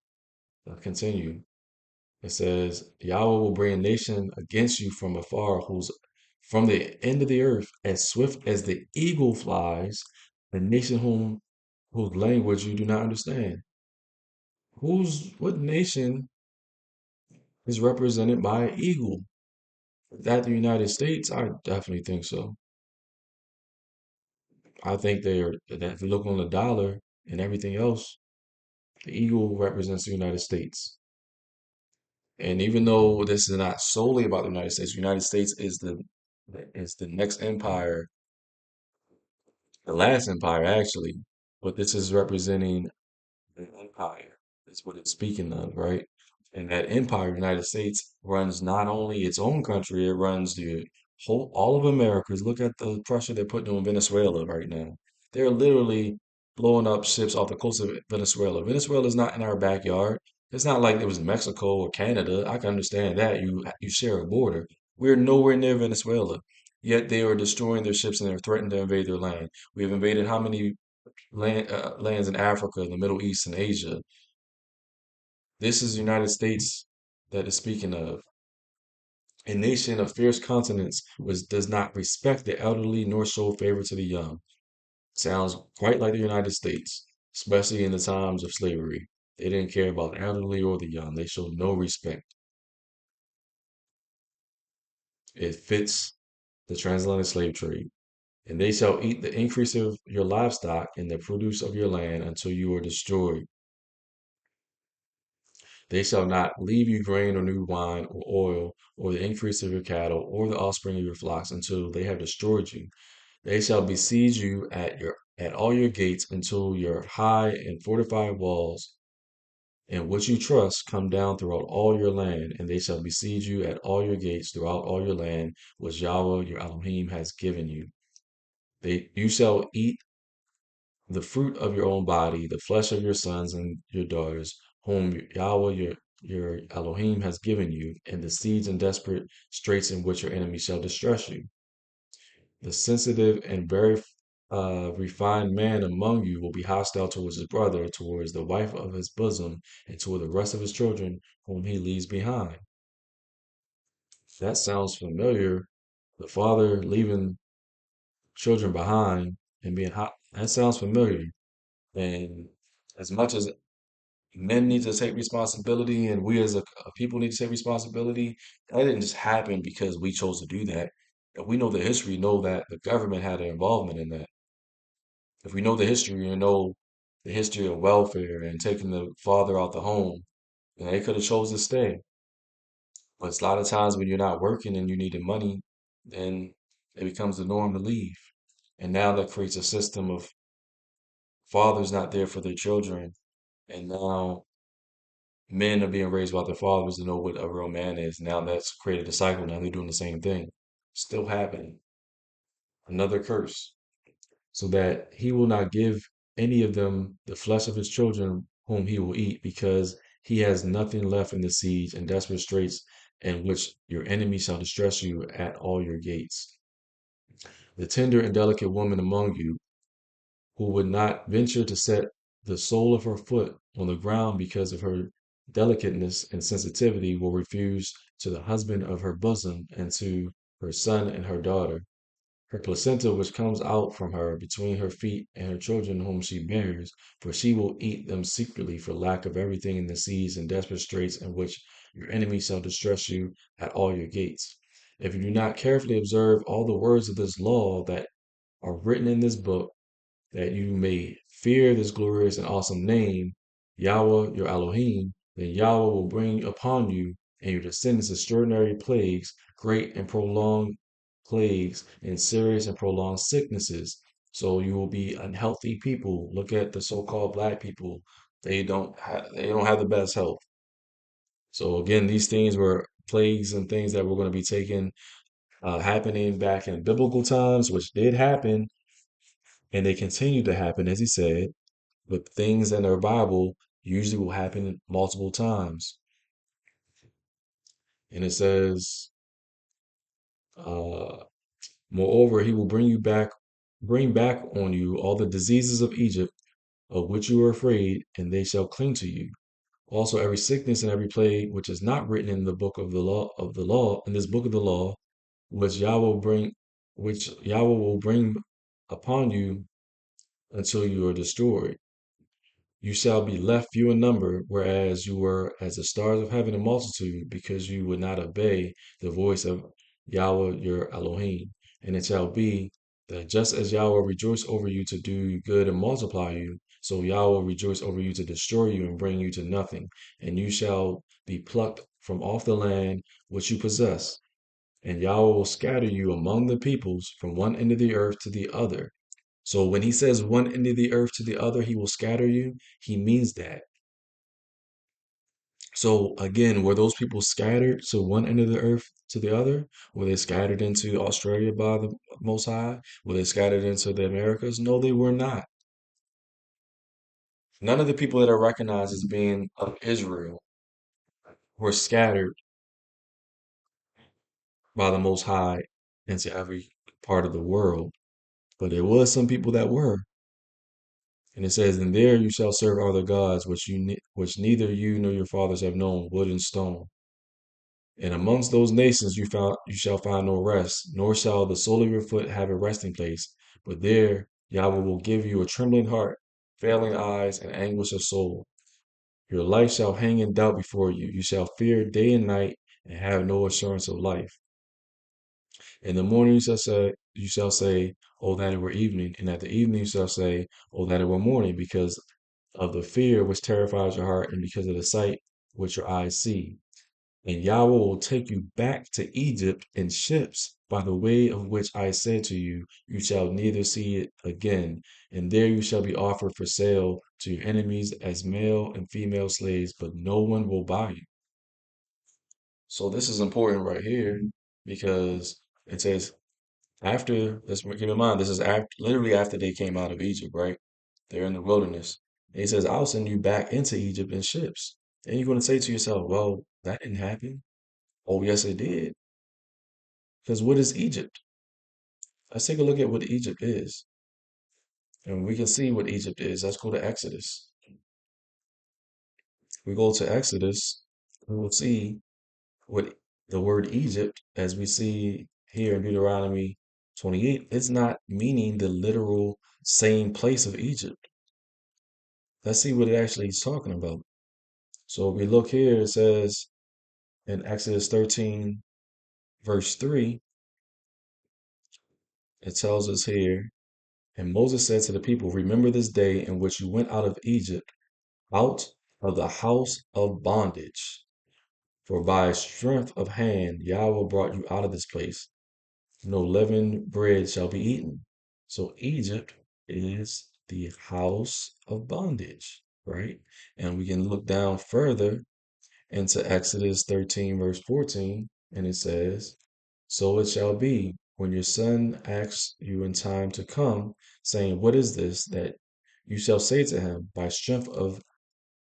I'll continue. It says, Yahweh will bring a nation against you from afar, who's from the end of the earth, as swift as the eagle flies, a nation whose language you do not understand. What nation is represented by an eagle? Is that the United States? I definitely think so. I think that if you look on the dollar and everything else, the eagle represents the United States. And even though this is not solely about the United States is the next empire, the last empire actually, but this is representing an empire. That's what it's speaking of, right? And that empire, United States, runs not only its own country, it runs the whole all of Americas. Look at the pressure they're putting on Venezuela right now. They're literally blowing up ships off the coast of Venezuela. Venezuela is not in our backyard. It's not like it was Mexico or Canada. I can understand that. You share a border. We're nowhere near Venezuela. Yet they are destroying their ships and they're threatening to invade their land. We have invaded how many lands in Africa, the Middle East, and Asia? This is the United States that is speaking of. A nation of fierce continents which does not respect the elderly nor show favor to the young. Sounds quite like the United States, especially in the times of slavery. They didn't care about the elderly or the young. They showed no respect. It fits the transatlantic slave trade. And they shall eat the increase of your livestock and the produce of your land until you are destroyed. They shall not leave you grain or new wine or oil or the increase of your cattle or the offspring of your flocks until they have destroyed you. They shall besiege you at all your gates until your high and fortified walls in which you trust come down throughout all your land, and they shall besiege you at all your gates throughout all your land which Yahweh your Elohim has given you. You shall eat the fruit of your own body, the flesh of your sons and your daughters, whom Yahweh your Elohim has given you, and the seeds and desperate straits in which your enemy shall distress you. The sensitive and very refined man among you will be hostile towards his brother, towards the wife of his bosom, and toward the rest of his children whom he leaves behind. That sounds familiar. The father leaving children behind and being hot. That sounds familiar. And as much as men need to take responsibility and we as a people need to take responsibility, that didn't just happen because we chose to do that. If we know the history, know that the government had an involvement in that. If we know the history and know the history of welfare and taking the father out the home, then they could have chose to stay. But a lot of times when you're not working and you needed money, then it becomes the norm to leave. And now that creates a system of fathers not there for their children. And now men are being raised by their fathers to know what a real man is. Now that's created a cycle. Now they're doing the same thing. Still happening. Another curse. So that he will not give any of them the flesh of his children whom he will eat, because he has nothing left in the siege and desperate straits in which your enemy shall distress you at all your gates. The tender and delicate woman among you, who would not venture to set the sole of her foot on the ground because of her delicateness and sensitivity, will refuse to the husband of her bosom and to her son and her daughter. Her placenta, which comes out from her between her feet and her children whom she bears, for she will eat them secretly for lack of everything in the seas and desperate straits in which your enemy shall distress you at all your gates. If you do not carefully observe all the words of this law that are written in this book, that you may fear this glorious and awesome name, Yahweh your Elohim, then Yahweh will bring upon you and your descendants extraordinary plagues, great and prolonged plagues, and serious and prolonged sicknesses. So you will be unhealthy people. Look at the so-called black people. They don't have the best health. So again, these things were plagues and things that were going to be happening back in biblical times, which did happen, and they continue to happen, as he said. But things in the Bible usually will happen multiple times. And it says, uh, moreover, he will bring back on you all the diseases of Egypt, of which you are afraid, and they shall cling to you. Also, every sickness and every plague which is not written in the book of the law, in this book of the law, which Yahweh will bring upon you until you are destroyed. You shall be left few in number, whereas you were as the stars of heaven in multitude, because you would not obey the voice of Yahweh your Elohim. And it shall be that just as Yahweh rejoiced over you to do good and multiply you, so Yahweh rejoiced over you to destroy you and bring you to nothing. And you shall be plucked from off the land which you possess. And Yahweh will scatter you among the peoples from one end of the earth to the other. So when he says one end of the earth to the other, he will scatter you, he means that. So again, were those people scattered to one end of the earth to the other? Were they scattered into Australia by the Most High? Were they scattered into the Americas? No, they were not. None of the people that are recognized as being of Israel were scattered by the Most High into every part of the world. But there was some people that were. And it says, "And there you shall serve other gods, which neither you nor your fathers have known, wood and stone. And amongst those nations you shall find no rest, nor shall the sole of your foot have a resting place. But there Yahweh will give you a trembling heart, failing eyes, and anguish of soul. Your life shall hang in doubt before you. You shall fear day and night, and have no assurance of life. In the morning you shall say, Oh, that it were evening, and at the evening you shall say, Oh, that it were morning, because of the fear which terrifies your heart, and because of the sight which your eyes see. And Yahweh will take you back to Egypt in ships by the way of which I said to you, you shall neither see it again. And there you shall be offered for sale to your enemies as male and female slaves, but no one will buy you." So this is important right here because it says after, let's keep in mind, this is after, literally after they came out of Egypt, right? They're in the wilderness. And he says, I'll send you back into Egypt in ships. And you're going to say to yourself, well, that didn't happen. Oh, yes, it did. Because what is Egypt? Let's take a look at what Egypt is. And we can see what Egypt is. Let's go to Exodus. We go to Exodus, we will see what the word Egypt, as we see here in Deuteronomy 28, it's not meaning the literal same place of Egypt. Let's see what it actually is talking about. So if we look here, it says in Exodus 13, verse 3, it tells us here, and Moses said to the people, remember this day in which you went out of Egypt, out of the house of bondage. For by strength of hand Yahweh brought you out of this place. No leavened bread shall be eaten. So Egypt is the house of bondage, right? And we can look down further into Exodus 13, verse 14, and it says, So it shall be when your son asks you in time to come, saying, What is this? That you shall say to him, By strength of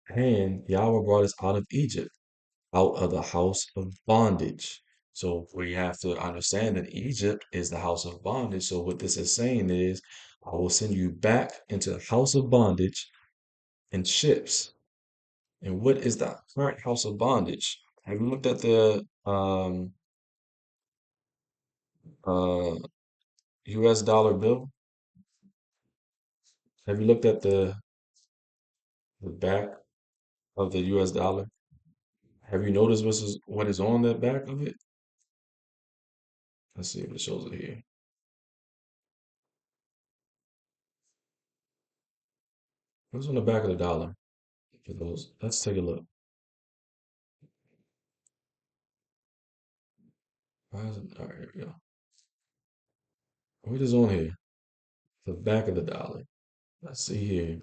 hand Yahweh brought us out of Egypt, out of the house of bondage. So we have to understand that Egypt is the house of bondage. So what this is saying is, I will send you back into the house of bondage in ships. And what is the current house of bondage? Have you looked at the uh, U.S. dollar bill? Have you looked at the back of the U.S. dollar? Have you noticed what is on the back of it? Let's see if it shows it here. What's on the back of the dollar? For those, let's take a look. Why is it? All right, here we go. What is on here? The back of the dollar. Let's see here.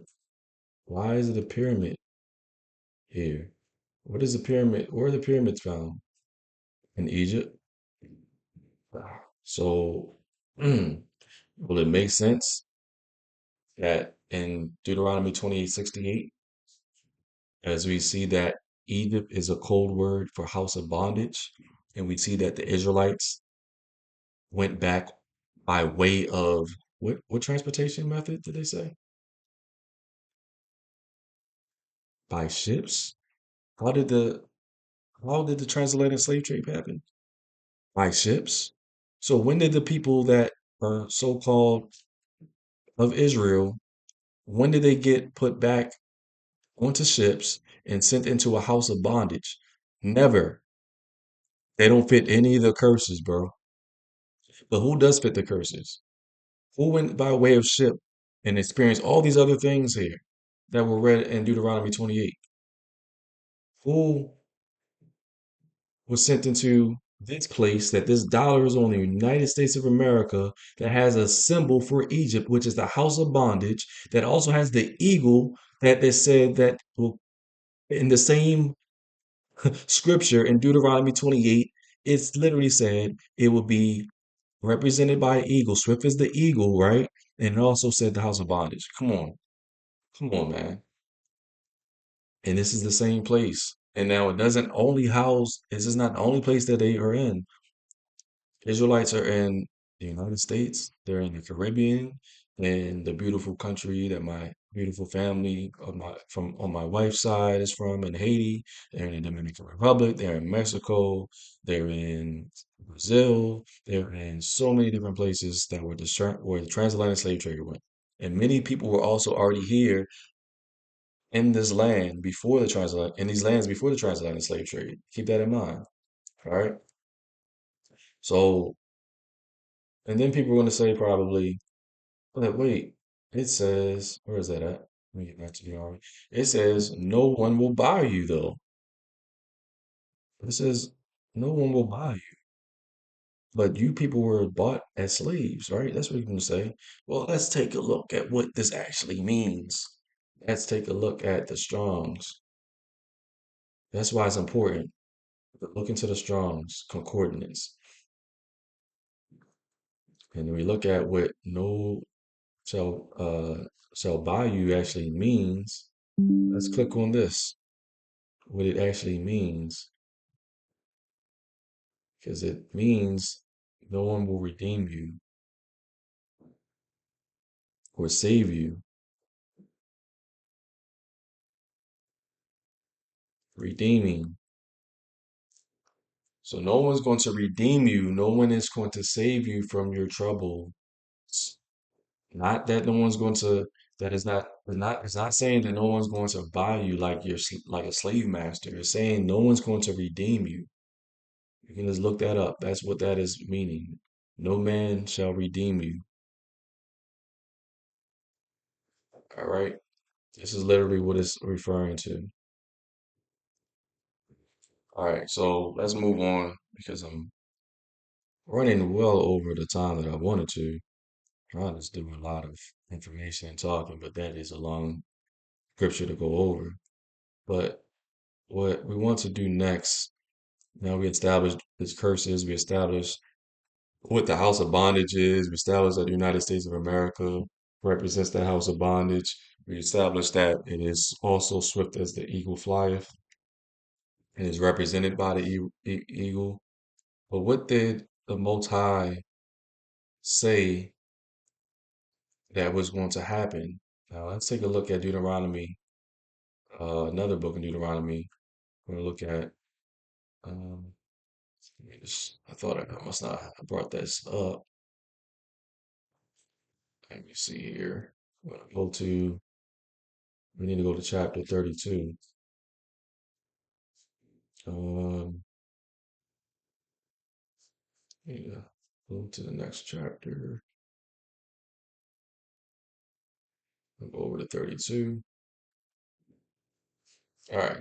Why is it a pyramid here? What is the pyramid? Where are the pyramids found? In Egypt. So, will it make sense that in Deuteronomy 28:68, as we see that Egypt is a code word for house of bondage, and we see that the Israelites went back by way of what transportation method did they say? By ships? How did the how did the transatlantic slave trade happen? By ships. So when did the people that are so-called of Israel, when did they get put back onto ships and sent into a house of bondage. Never. They don't fit any of the curses, bro. But who does fit the curses? Who went by way of ship and experienced all these other things here that were read in Deuteronomy 28? Who was sent into this place that this dollar is on the United States of America that has a symbol for Egypt, which is the house of bondage, that also has the eagle that they said that will in the same scripture in Deuteronomy 28, it's literally said it will be represented by an eagle. Swift is the eagle, right? And it also said the house of bondage. Come on, man. And this is the same place. And now it doesn't only house, this is not the only place that they are in. Israelites are in the United States, they're in the Caribbean, in the beautiful country that my beautiful family of my from on my wife's side is from in Haiti. They're in the Dominican Republic, they're in Mexico, they're in Brazil, they're in so many different places that where the transatlantic slave trade went. And many people were also already here in this land before the transatlantic in these lands before the transatlantic slave trade. Keep that in mind. All right. So and then people are going to say probably, but wait, it says, where is that at? Let me get back to the army. It says, no one will buy you, though. It says, no one will buy you. But you people were bought as slaves, right? That's what you're going to say. Well, let's take a look at what this actually means. Let's take a look at the Strongs. That's why it's important to look into the Strongs concordance. And we look at what no shall shall buy you actually means. Let's click on this, what it actually means, because it means no one will redeem you or save you. Redeeming. So no one's going to redeem you. No one is going to save you from your trouble. Not that no one's going to. That is not. It's not saying that no one's going to buy you like like a slave master. It's saying no one's going to redeem you. You can just look that up. That's what that is meaning. No man shall redeem you. All right. This is literally what it's referring to. All right, so let's move on because I'm running well over the time that I wanted to. Trying to do a lot of information and talking, but that is a long scripture to go over. But what we want to do next, now we established its curses, we established what the house of bondage is, we established that the United States of America represents the house of bondage. We established that it is also swift as the eagle flieth and is represented by the eagle. But what did the Most High say that was going to happen? Now let's take a look at Deuteronomy, another book in Deuteronomy. We're going to look at, um, I thought I must not have brought this up. Let me see here. We're going to go to, we need to go to chapter 32. Um, yeah, go to the next chapter. We'll go over to 32. All right.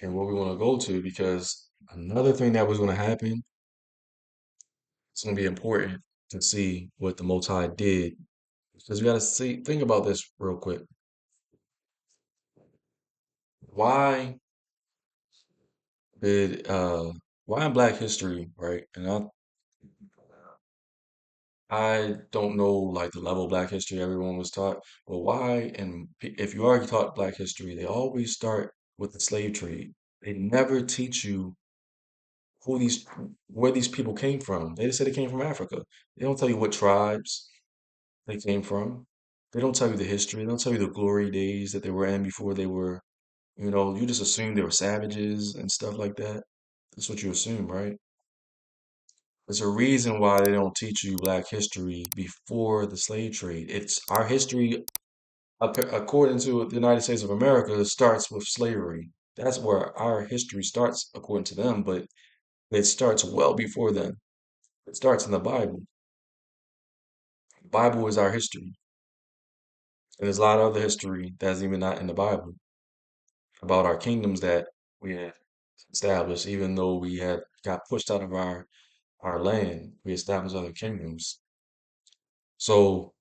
And what we want to go to, because another thing that was going to happen, it's going to be important to see what the Most High did. Because we got to see, think about this real quick. Why did, why in Black history, right? And I don't know like the level of Black history everyone was taught, but why, and if you are taught Black history, they always start with the slave trade. They never teach you who these, where these people came from. They just say they came from Africa. They don't tell you what tribes they came from. They don't tell you the history. They don't tell you the glory days that they were in before they were, you just assume they were savages and stuff like that. That's what you assume, right? There's a reason why they don't teach you Black history before the slave trade. It's our history According to the United States of America, it starts with slavery. That's where our history starts, according to them, but it starts well before then. It starts in the Bible. The Bible is our history. And there's a lot of other history that's even not in the Bible about our kingdoms that we had established, even though we had got pushed out of our land, we established other kingdoms. So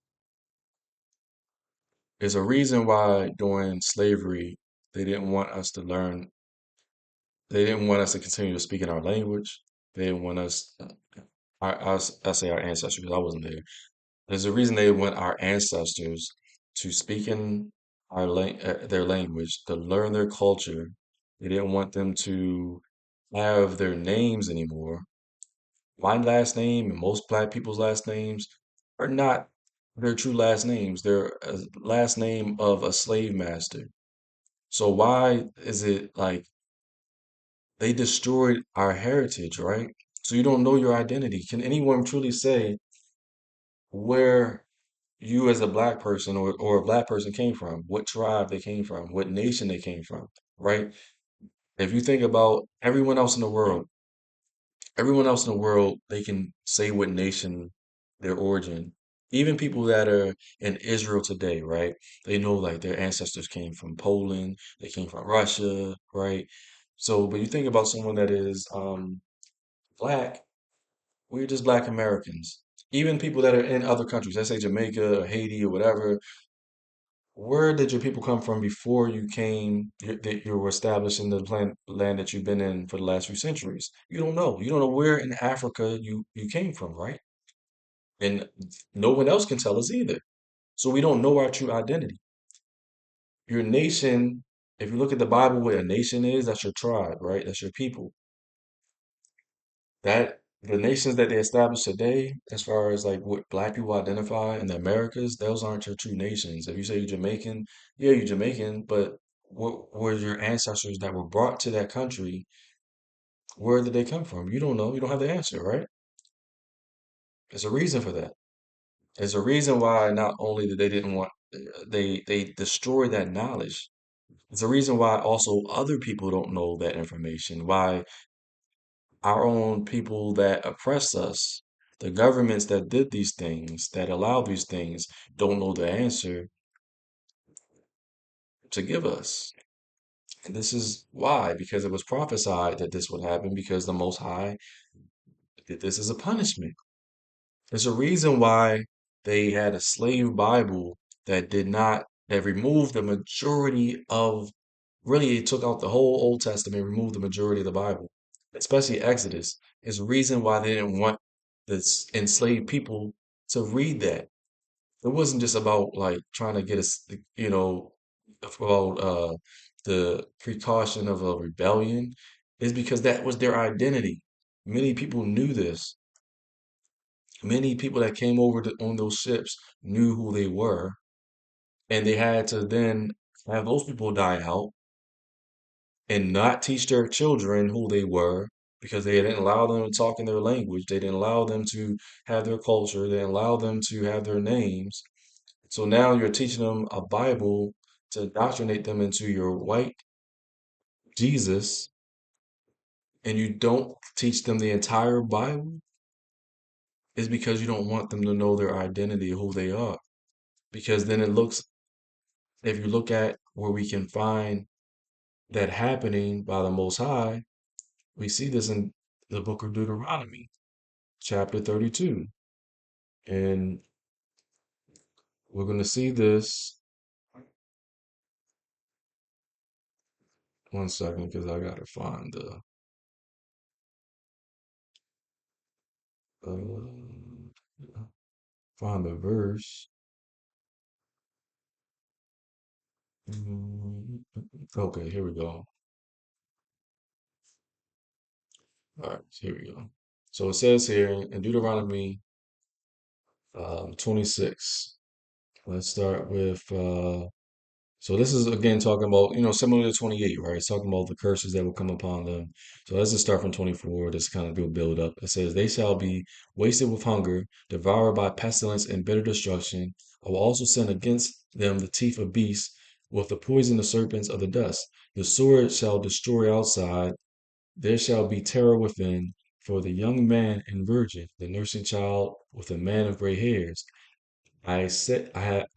there's a reason why during slavery they didn't want us to learn, they didn't want us to continue to speak in our language. They didn't want us, I say our ancestors because I wasn't there. There's a reason they want our ancestors to speak in their language, to learn their culture. They didn't want them to have their names anymore. My last name and most black people's last names are not their true last names. They're a last name of a slave master. So why is it like they destroyed our heritage, right? So you don't know your identity. Can anyone truly say where you as a black person or a black person came from, what tribe they came from, what nation they came from, right? If you think about everyone else in the world, they can say what nation their origin. Even people that are in Israel today, right? They know like their ancestors came from Poland, they came from Russia, right? So, but you think about someone that is black, we're just black Americans. Even people that are in other countries, let's say Jamaica or Haiti or whatever, where did your people come from before you came, that you were established in the land that you've been in for the last few centuries? You don't know. You don't know where in Africa you came from, right? And no one else can tell us either. So we don't know our true identity. Your nation, if you look at the Bible, what a nation is, that's your tribe, right? That's your people. That the nations that they established today, as far as like what black people identify in the Americas, those aren't your true nations. If you say you're Jamaican, yeah, you're Jamaican, but what were your ancestors that were brought to that country? Where did they come from? You don't know. You don't have the answer, right? There's a reason for that. There's a reason why not only that they didn't want they destroyed that knowledge. There's a reason why also other people don't know that information. Why our own people that oppress us, the governments that did these things, that allow these things, don't know the answer to give us. And this is why, because it was prophesied that this would happen, because the Most High did this as a punishment. There's a reason why they had a slave Bible that removed the majority of, really, it took out the whole Old Testament, removed the majority of the Bible, especially Exodus. Is a reason why they didn't want the enslaved people to read that. It wasn't just about like trying to get us, about the precaution of a rebellion. It's because that was their identity. Many people knew this. Many people that came over on those ships knew who they were, and they had to then have those people die out and not teach their children who they were because they didn't allow them to talk in their language. They didn't allow them to have their culture. They didn't allow them to have their names. So now you're teaching them a Bible to indoctrinate them into your white Jesus, and you don't teach them the entire Bible, is because you don't want them to know their identity, who they are. Because then it looks, if you look at where we can find that happening by the Most High, we see this in the book of Deuteronomy, chapter 32. And we're going to see this. One second, because I got to find the verse. Okay, here we go. All right, here we go. So it says here in Deuteronomy 26. Let's start with So this is again talking about, similar to 28, right? It's talking about the curses that will come upon them. So let's just start from 24. Just kind of do a build up. It says, they shall be wasted with hunger, devoured by pestilence and bitter destruction. I will also send against them the teeth of beasts, with the poison of serpents of the dust. The sword shall destroy outside. There shall be terror within. For the young man and virgin, the nursing child with a man of gray hairs. I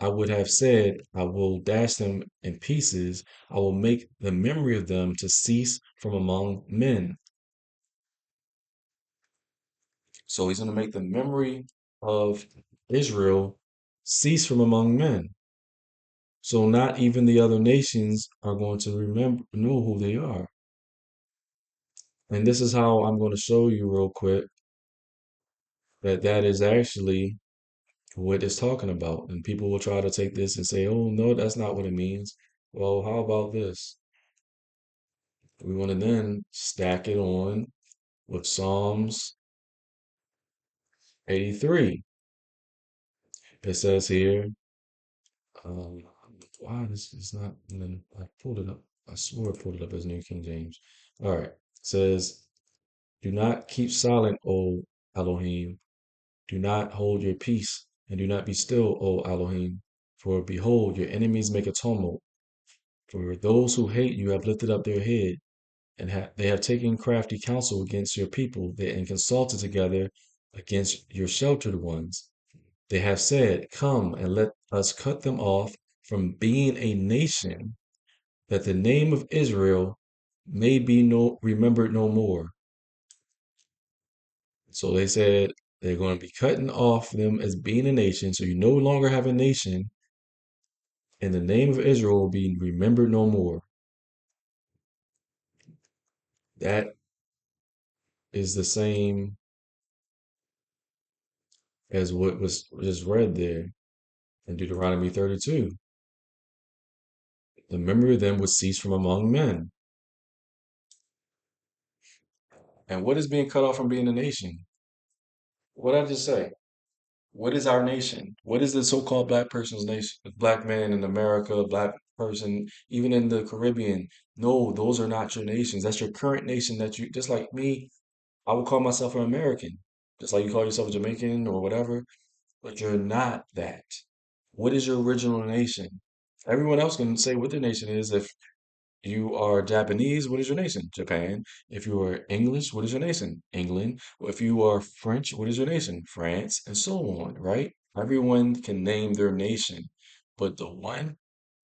would have said, I will dash them in pieces. I will make the memory of them to cease from among men. So he's going to make the memory of Israel cease from among men. So not even the other nations are going to know who they are. And this is how I'm going to show you real quick that that is actually what it's talking about. And people will try to take this and say, oh, no, that's not what it means. Well, how about this? We want to then stack it on with Psalms 83. It says here, um, why this is not, and then I pulled it up. I swore I pulled it up as New King James. All right. It says, do not keep silent, O Elohim. Do not hold your peace, and do not be still, O Elohim. For behold, your enemies make a tumult. For those who hate you have lifted up their head, and they have taken crafty counsel against your people, and consulted together against your sheltered ones. They have said, come and let us cut them off from being a nation, that the name of Israel may be remembered no more. So they said they're going to be cutting off them as being a nation, so you no longer have a nation, and the name of Israel will be remembered no more. That is the same as what was just read there in Deuteronomy 32. The memory of them would cease from among men. And what is being cut off from being a nation? What did I just say? What is our nation? What is the so-called black person's nation? Black man in America, black person, even in the Caribbean. No, those are not your nations. That's your current nation that you, just like me, I would call myself an American, just like you call yourself a Jamaican or whatever, but you're not that. What is your original nation? Everyone else can say what their nation is. If you are Japanese, what is your nation? Japan. If you are English, what is your nation? England. If you are French, what is your nation? France, and so on, right? Everyone can name their nation, but the one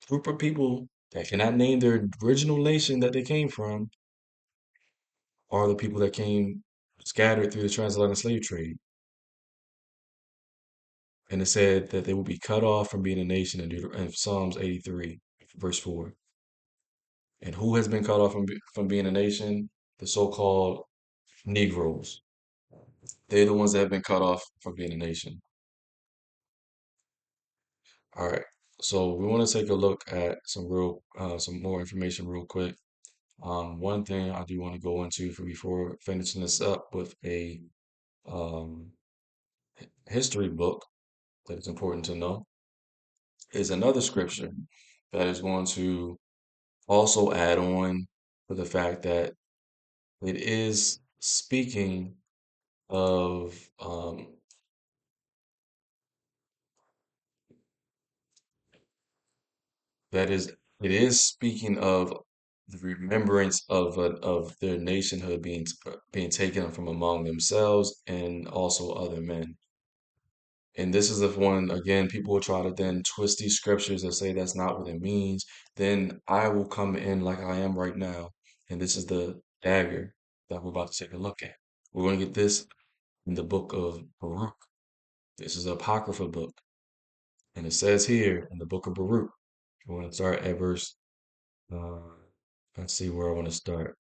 group of people that cannot name their original nation that they came from are the people that came scattered through the transatlantic slave trade. And it said that they will be cut off from being a nation in Psalms 83, verse 4. And who has been cut off from being a nation? The so-called Negroes. They're the ones that have been cut off from being a nation. All right. So we want to take a look at some more information real quick. One thing I do want to go into before finishing this up with a um, history book that is important to know is another scripture that is going to also add on to the fact that it is speaking of that is it is speaking of the remembrance of their nationhood being taken from among themselves and also other men. And this is the one again, people will try to then twist these scriptures and say that's not what it means. Then I will come in like I am right now, and this is the dagger that we're about to take a look at. We're going to get this in the book of Baruch. This is an apocrypha book, and it says here in the book of Baruch. We want to start at verse. Uh, let's see where I want to start.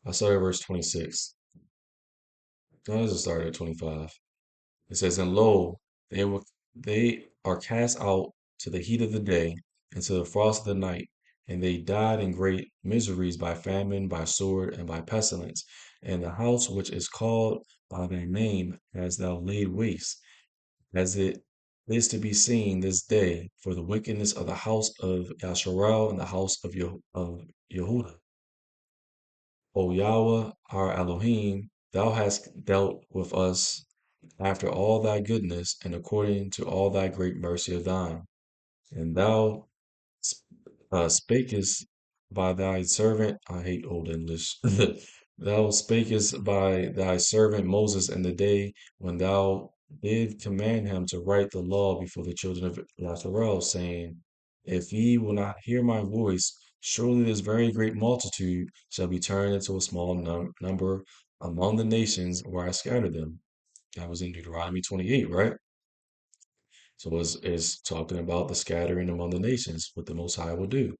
I started at verse 26. No, let's just start at 25. It says, and lo, they are cast out to the heat of the day, and to the frost of the night, and they died in great miseries by famine, by sword, and by pestilence. And the house which is called by thy name has thou laid waste, as it is to be seen this day for the wickedness of the house of Yashar'al and the house of, Yehuda. O Yahweh, our Elohim, thou hast dealt with us after all thy goodness and according to all thy great mercy of thine. And thou spakest by thy servant. I hate old English. Thou spakest by thy servant Moses in the day when thou did command him to write the law before the children of Israel, saying, if ye will not hear my voice, surely this very great multitude shall be turned into a small number among the nations where I scattered them. That was in Deuteronomy 28, right? So it's talking about the scattering among the nations, what the Most High will do.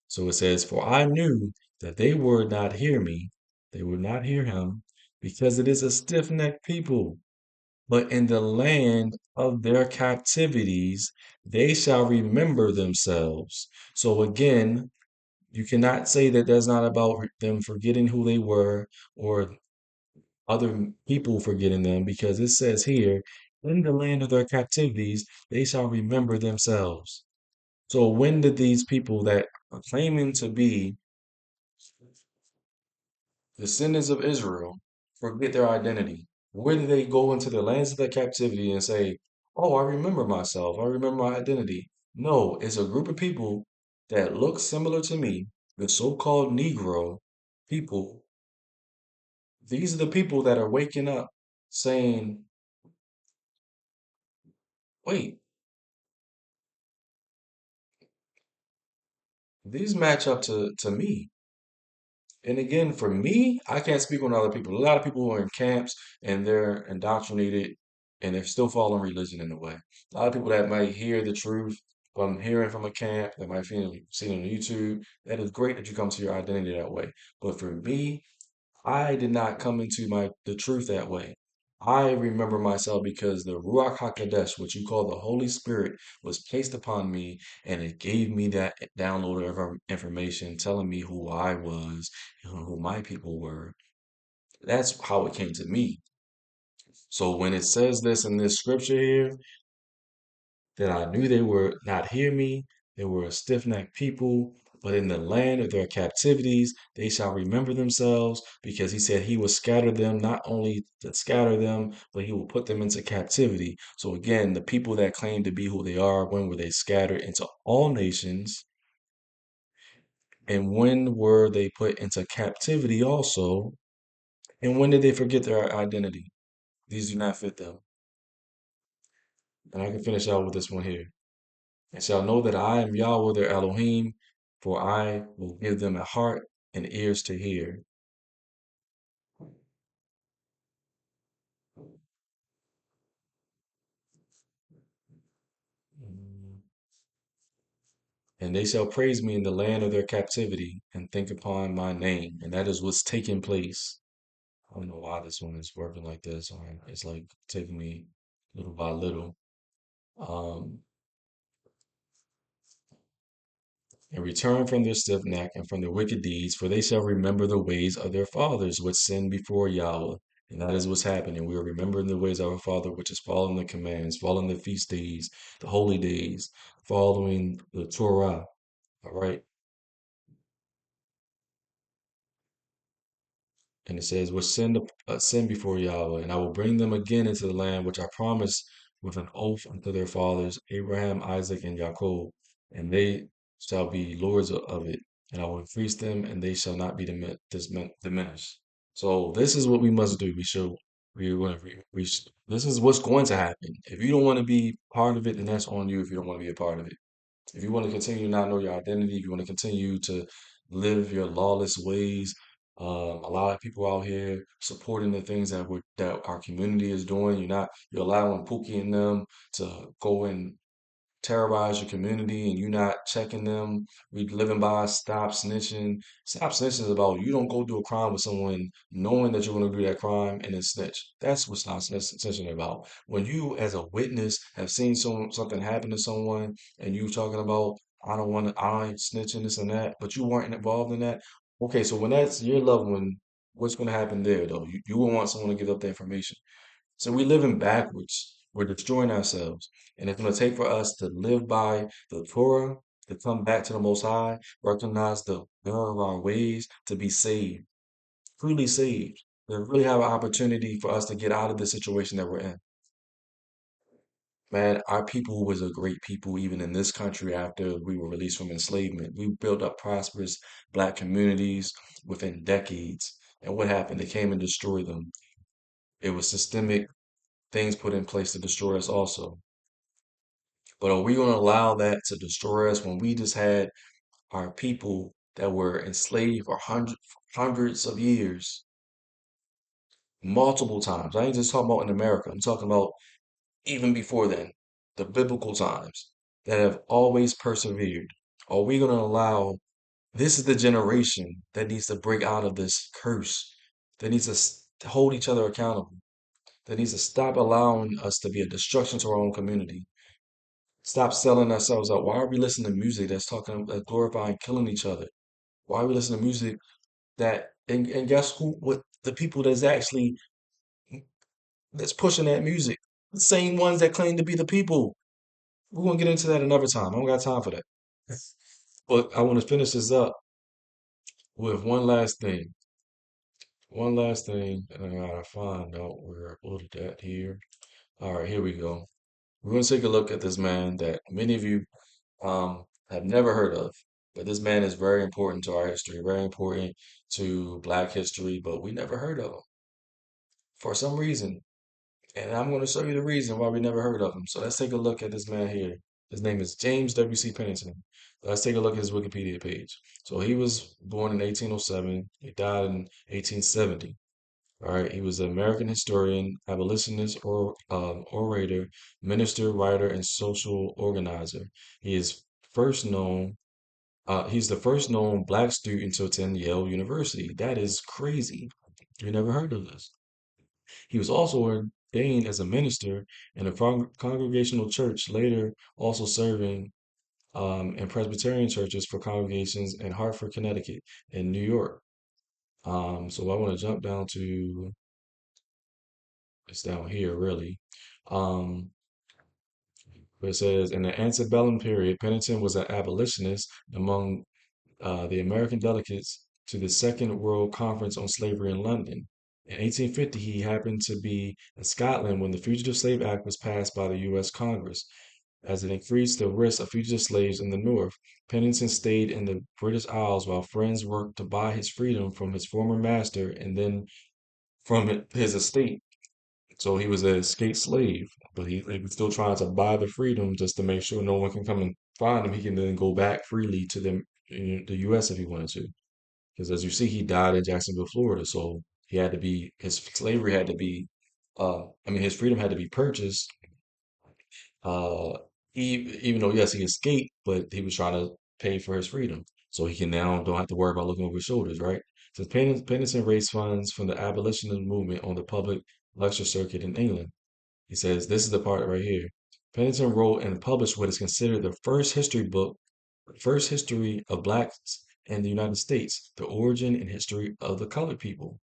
So it says, for I knew that they would not hear me, they would not hear him, because it is a stiff-necked people. But in the land of their captivities, they shall remember themselves. So again, you cannot say that that's not about them forgetting who they were or other people forgetting them, because it says here, in the land of their captivities, they shall remember themselves. So when did these people that are claiming to be descendants of Israel forget their identity? Where do they go into the lands of their captivity and say, oh, I remember myself, I remember my identity? No, it's a group of people that look similar to me, the so-called Negro people. These are the people that are waking up saying, wait, these match up to me. And again, for me, I can't speak on other people. A lot of people who are in camps and they're indoctrinated and they're still following religion in a way. A lot of people that might hear the truth from hearing from a camp, that might see it on YouTube. That is great that you come to your identity that way. But for me, I did not come into the truth that way. I remember myself because the Ruach HaKodesh, which you call the Holy Spirit, was placed upon me and it gave me that download of information telling me who I was and who my people were. That's how it came to me. So when it says this in this scripture here, that I knew they would not hear me. They were a stiff-necked people, but in the land of their captivities they shall remember themselves, because he said he will scatter them, not only to scatter them, but he will put them into captivity. So again, the people that claim to be who they are, when were they scattered into all nations? And when were they put into captivity also? And when did they forget their identity? These do not fit them. And I can finish out with this one here. And shall know that I am Yahweh their Elohim, for I will give them a heart and ears to hear. And they shall praise me in the land of their captivity and think upon my name. And that is what's taking place. I don't know why this one is working like this. It's like taking me little by little. Um, and return from their stiff neck and from their wicked deeds, for they shall remember the ways of their fathers, which sinned before Yahweh. And that is what's happening. We are remembering the ways of our Father, which is following the commands, following the feast days, the holy days, following the Torah. All right. And it says, which sin before Yahweh, and I will bring them again into the land which I promised with an oath unto their fathers, Abraham, Isaac, and Jacob, and they shall be lords of it, and I will increase them, and they shall not be diminished. So this is what we must do. We want to this is what's going to happen. If you don't want to be part of it, then that's on you. If you don't want to be a part of it, if you want to continue to not know your identity, if you want to continue to live your lawless ways, a lot of people out here supporting the things that our community is doing. You're allowing Pookie and them to go and terrorize your community, and you not checking them. We living by stop snitching. Stop snitching is about you don't go do a crime with someone knowing that you're going to do that crime and then snitch. That's what stop snitching about. When you, as a witness, have seen something happen to someone and you talking about, I ain't snitching this and that, but you weren't involved in that. Okay, so when that's your loved one, what's going to happen there though? You will want someone to give up the information. So we living backwards. We're destroying ourselves. And it's going to take for us to live by the Torah, to come back to the Most High, recognize the error of our ways, to be saved, truly saved. To really have an opportunity for us to get out of the situation that we're in. Man, our people was a great people even in this country after we were released from enslavement. We built up prosperous black communities within decades. And what happened? They came and destroyed them. It was systemic things put in place to destroy us also. But are we going to allow that to destroy us when we just had our people that were enslaved for hundreds of years, multiple times? I ain't just talking about in America. I'm talking about even before then, the biblical times that have always persevered. Are we going to allow this is the generation that needs to break out of this curse, that needs to hold each other accountable, that needs to stop allowing us to be a destruction to our own community. Stop selling ourselves out. Why are we listening to music that's talking, glorifying killing each other? Why are we listening to music that, and guess who, what the people that's pushing that music? The same ones that claim to be the people. We're gonna get into that another time. I don't got time for that. But I want to finish this up with one last thing. One last thing, and I gotta find out where I uploaded that here. All right, here we go. We're gonna take a look at this man that many of you have never heard of. But this man is very important to our history, very important to Black history, but we never heard of him for some reason. And I'm going to show you the reason why we never heard of him. So let's take a look at this man here. His name is James W.C. Pennington. Let's take a look at his Wikipedia page. So he was born in 1807. He died in 1870. All right. He was an American historian, abolitionist, or orator, minister, writer, and social organizer. He is first known he's the first known black student to attend Yale University. That is crazy. You never heard of this. He was also ordained as a minister in a congregational church, later also serving in Presbyterian churches for congregations in Hartford, Connecticut, and New York. So I want to jump down to it's down here really. Um, where it says in the antebellum period, Pennington was an abolitionist among the American delegates to the Second World Conference on Slavery in London. In 1850, he happened to be in Scotland when the Fugitive Slave Act was passed by the U.S. Congress. As it increased the risk of fugitive slaves in the North, Pennington stayed in the British Isles while friends worked to buy his freedom from his former master and then from his estate. So he was an escaped slave, but he was still trying to buy the freedom just to make sure no one can come and find him. He can then go back freely to the U.S. if he wanted to. Because as you see, he died in Jacksonville, Florida. So he had to be, his slavery had to be, his freedom had to be purchased. Uh, even though, yes, he escaped, but he was trying to pay for his freedom. So he can now don't have to worry about looking over his shoulders, right? So Pennington raised funds from the abolitionist movement on the public lecture circuit in England. He says, this is the part right here. Pennington wrote and published what is considered the first history book, first history of blacks in the United States, the origin and history of the colored people.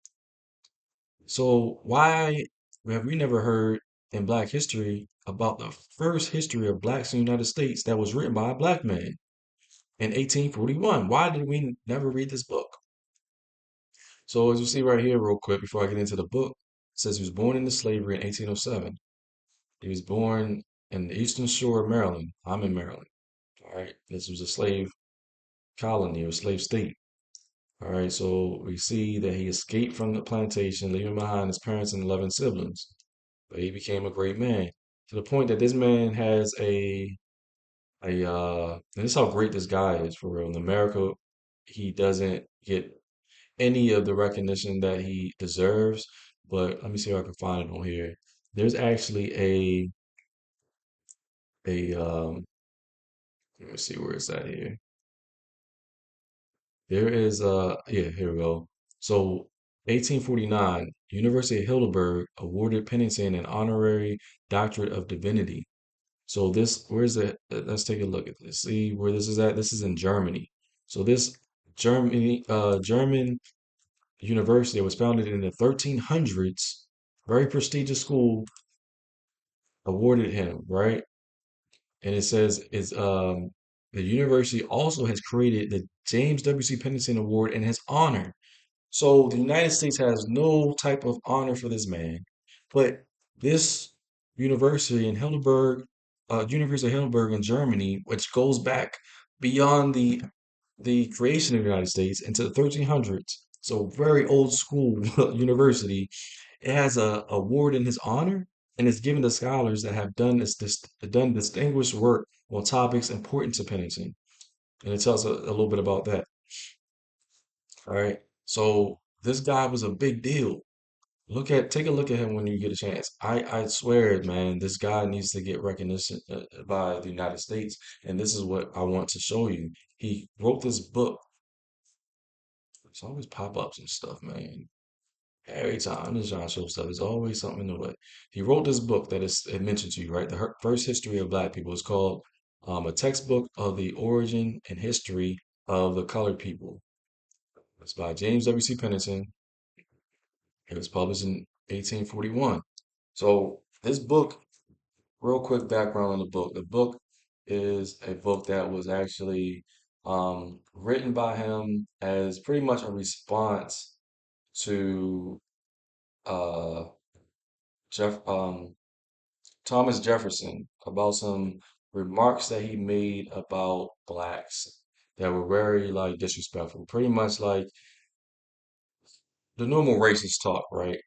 So why have we never heard in Black history about the first history of blacks in the United States that was written by a black man in 1841? Why did we never read this book? So as you see right here, real quick, before I get into the book, it says he was born into slavery in 1807. He was born in the Eastern Shore of Maryland. I'm in Maryland. All right. This was a slave colony or slave state. All right. So we see that he escaped from the plantation, leaving behind his parents and 11 siblings. But he became a great man to the point that this man has and this is how great this guy is for real. In America, he doesn't get any of the recognition that he deserves. But let me see if I can find it on here. There's actually a let me see where it's at here. There is yeah, here we go. So 1849, University of Heidelberg awarded Pennington an honorary doctorate of divinity. So this, where's it? Let's take a look at this. See where this is at. This is in Germany. So this German university was founded in the 1300s. Very prestigious school awarded him, right? And it says it's the university also has created the James W.C. Pennington Award in his honor. So the United States has no type of honor for this man, but this university in Heidelberg, University of Heidelberg in Germany, which goes back beyond the creation of the United States into the 1300s, so very old school university, it has a award in his honor, and it's given to scholars that have done distinguished work on topics important to Pennington. And it tells a little bit about that. All right. So this guy was a big deal. Take a look at him when you get a chance. I swear, man, this guy needs to get recognition by the United States. And this is what I want to show you. He wrote this book. It's always pop-ups and stuff, man. Every time I'm just trying to show stuff, there's always something in the way. He wrote this book that is it mentioned to you, right? First history of Black people. It's called a textbook of the origin and history of the colored people. It's by James W.C. Pennington. It was published in 1841. So this book, real quick background on the book. The book is a book that was actually written by him as pretty much a response to uh, Jeff Thomas Jefferson about some remarks that he made about blacks that were very like disrespectful, pretty much like the normal racist talk, right?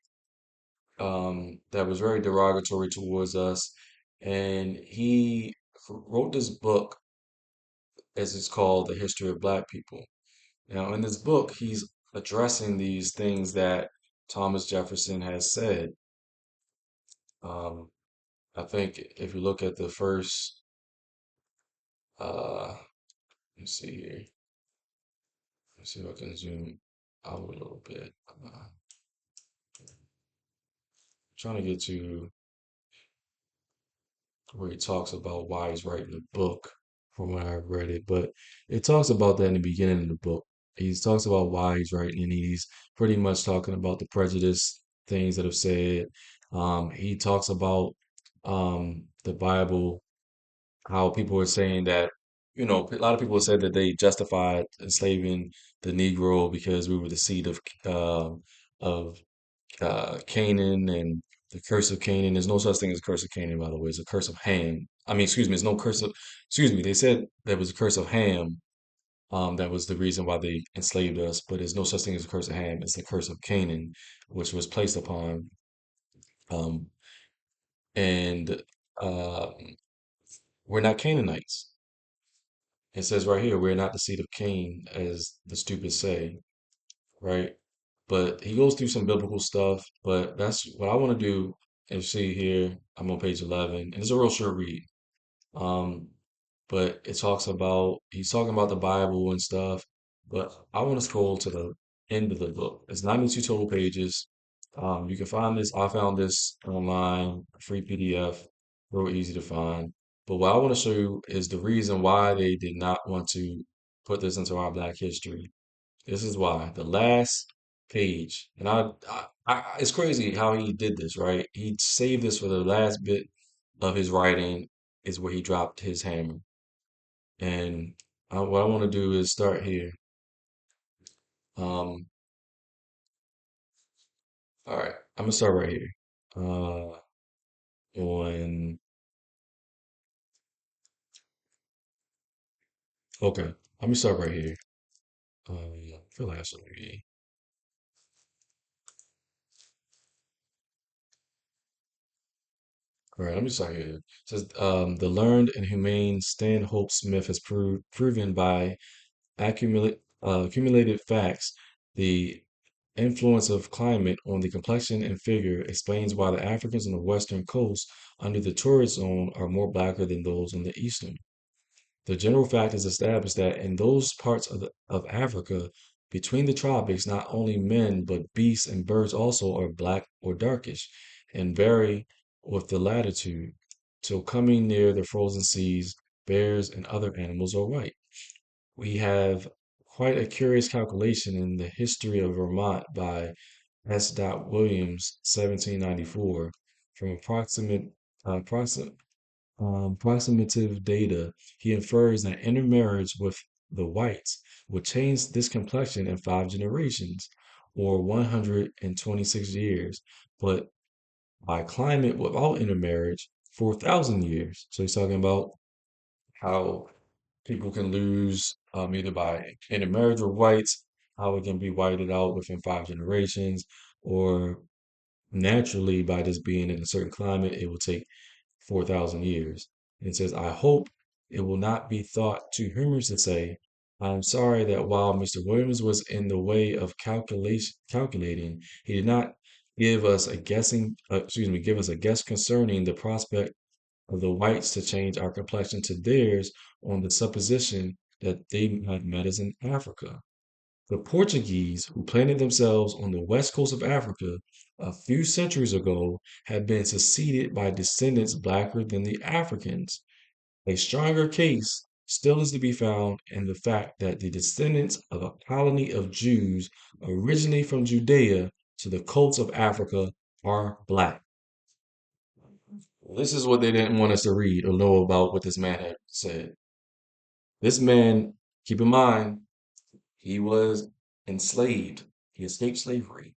That was very derogatory towards us. And he wrote this book, as it's called, The History of Black People. Now, in this book, he's addressing these things that Thomas Jefferson has said. Um, I think if you look at the first, let's see here. Let's see if I can zoom out a little bit. Trying to get to where he talks about why he's writing the book from when I read it, but it talks about that in the beginning of the book. He talks about why he's writing, and he's pretty much talking about the prejudice things that have said. He talks about the Bible, how people are saying that, a lot of people have said that they justified enslaving the Negro because we were the seed of Canaan and the curse of Canaan. There's no such thing as curse of Canaan, by the way. It's a curse of Ham. I mean, excuse me, there's no curse of, excuse me, they said there was a curse of Ham. That was the reason why they enslaved us, but there's no such thing as a curse of Ham. It's the curse of Canaan, which was placed upon, um, and uh, we're not Canaanites. It says right here, we're not the seed of Cain, as the stupid say, right? But he goes through some biblical stuff, but that's what I want to do. And see here, I'm on page 11, and it's a real short read. Um, but it talks about, he's talking about the Bible and stuff, but I want to scroll to the end of the book. It's 92 total pages. You can find this, I found this online, free PDF, real easy to find. But what I want to show you is the reason why they did not want to put this into our Black history. This is why the last page, and it's crazy how he did this, right? He saved this for the last bit of his writing, is where he dropped his hammer. And what I want to do is start here. Um, all right, I'm gonna start right here. On okay, I'm gonna start right here. I feel like I should be. All right, let me start here. It says the learned and humane Stanhope Smith has proven by accumulated facts, the influence of climate on the complexion and figure explains why the Africans on the western coast under the torrid zone are more blacker than those on the eastern. The general fact is established that in those parts of Africa between the tropics, not only men but beasts and birds also are black or darkish, and vary with the latitude, till coming near the frozen seas, bears and other animals are white. We have quite a curious calculation in the History of Vermont by S. Williams, 1794, from approximate Approximate Approximative data, he infers that intermarriage with the whites would change this complexion in 5 generations, or 126 years, but by climate without intermarriage, 4,000 years. So he's talking about how people can lose either by intermarriage with whites, how it can be whited out within 5 generations, or naturally by this being in a certain climate, it will take 4,000 years. And it says, I hope it will not be thought too humorous to say, I'm sorry that while Mr. Williams was in the way of calculating, he did not give us a guess concerning the prospect of the whites to change our complexion to theirs on the supposition that they had met us in Africa. The Portuguese, who planted themselves on the west coast of Africa a few centuries ago, have been succeeded by descendants blacker than the Africans. A stronger case still is to be found in the fact that the descendants of a colony of Jews originally from Judea to the coast of Africa are black. This is what they didn't want us to read or know about what this man had said. This man, keep in mind, he was enslaved. He escaped slavery.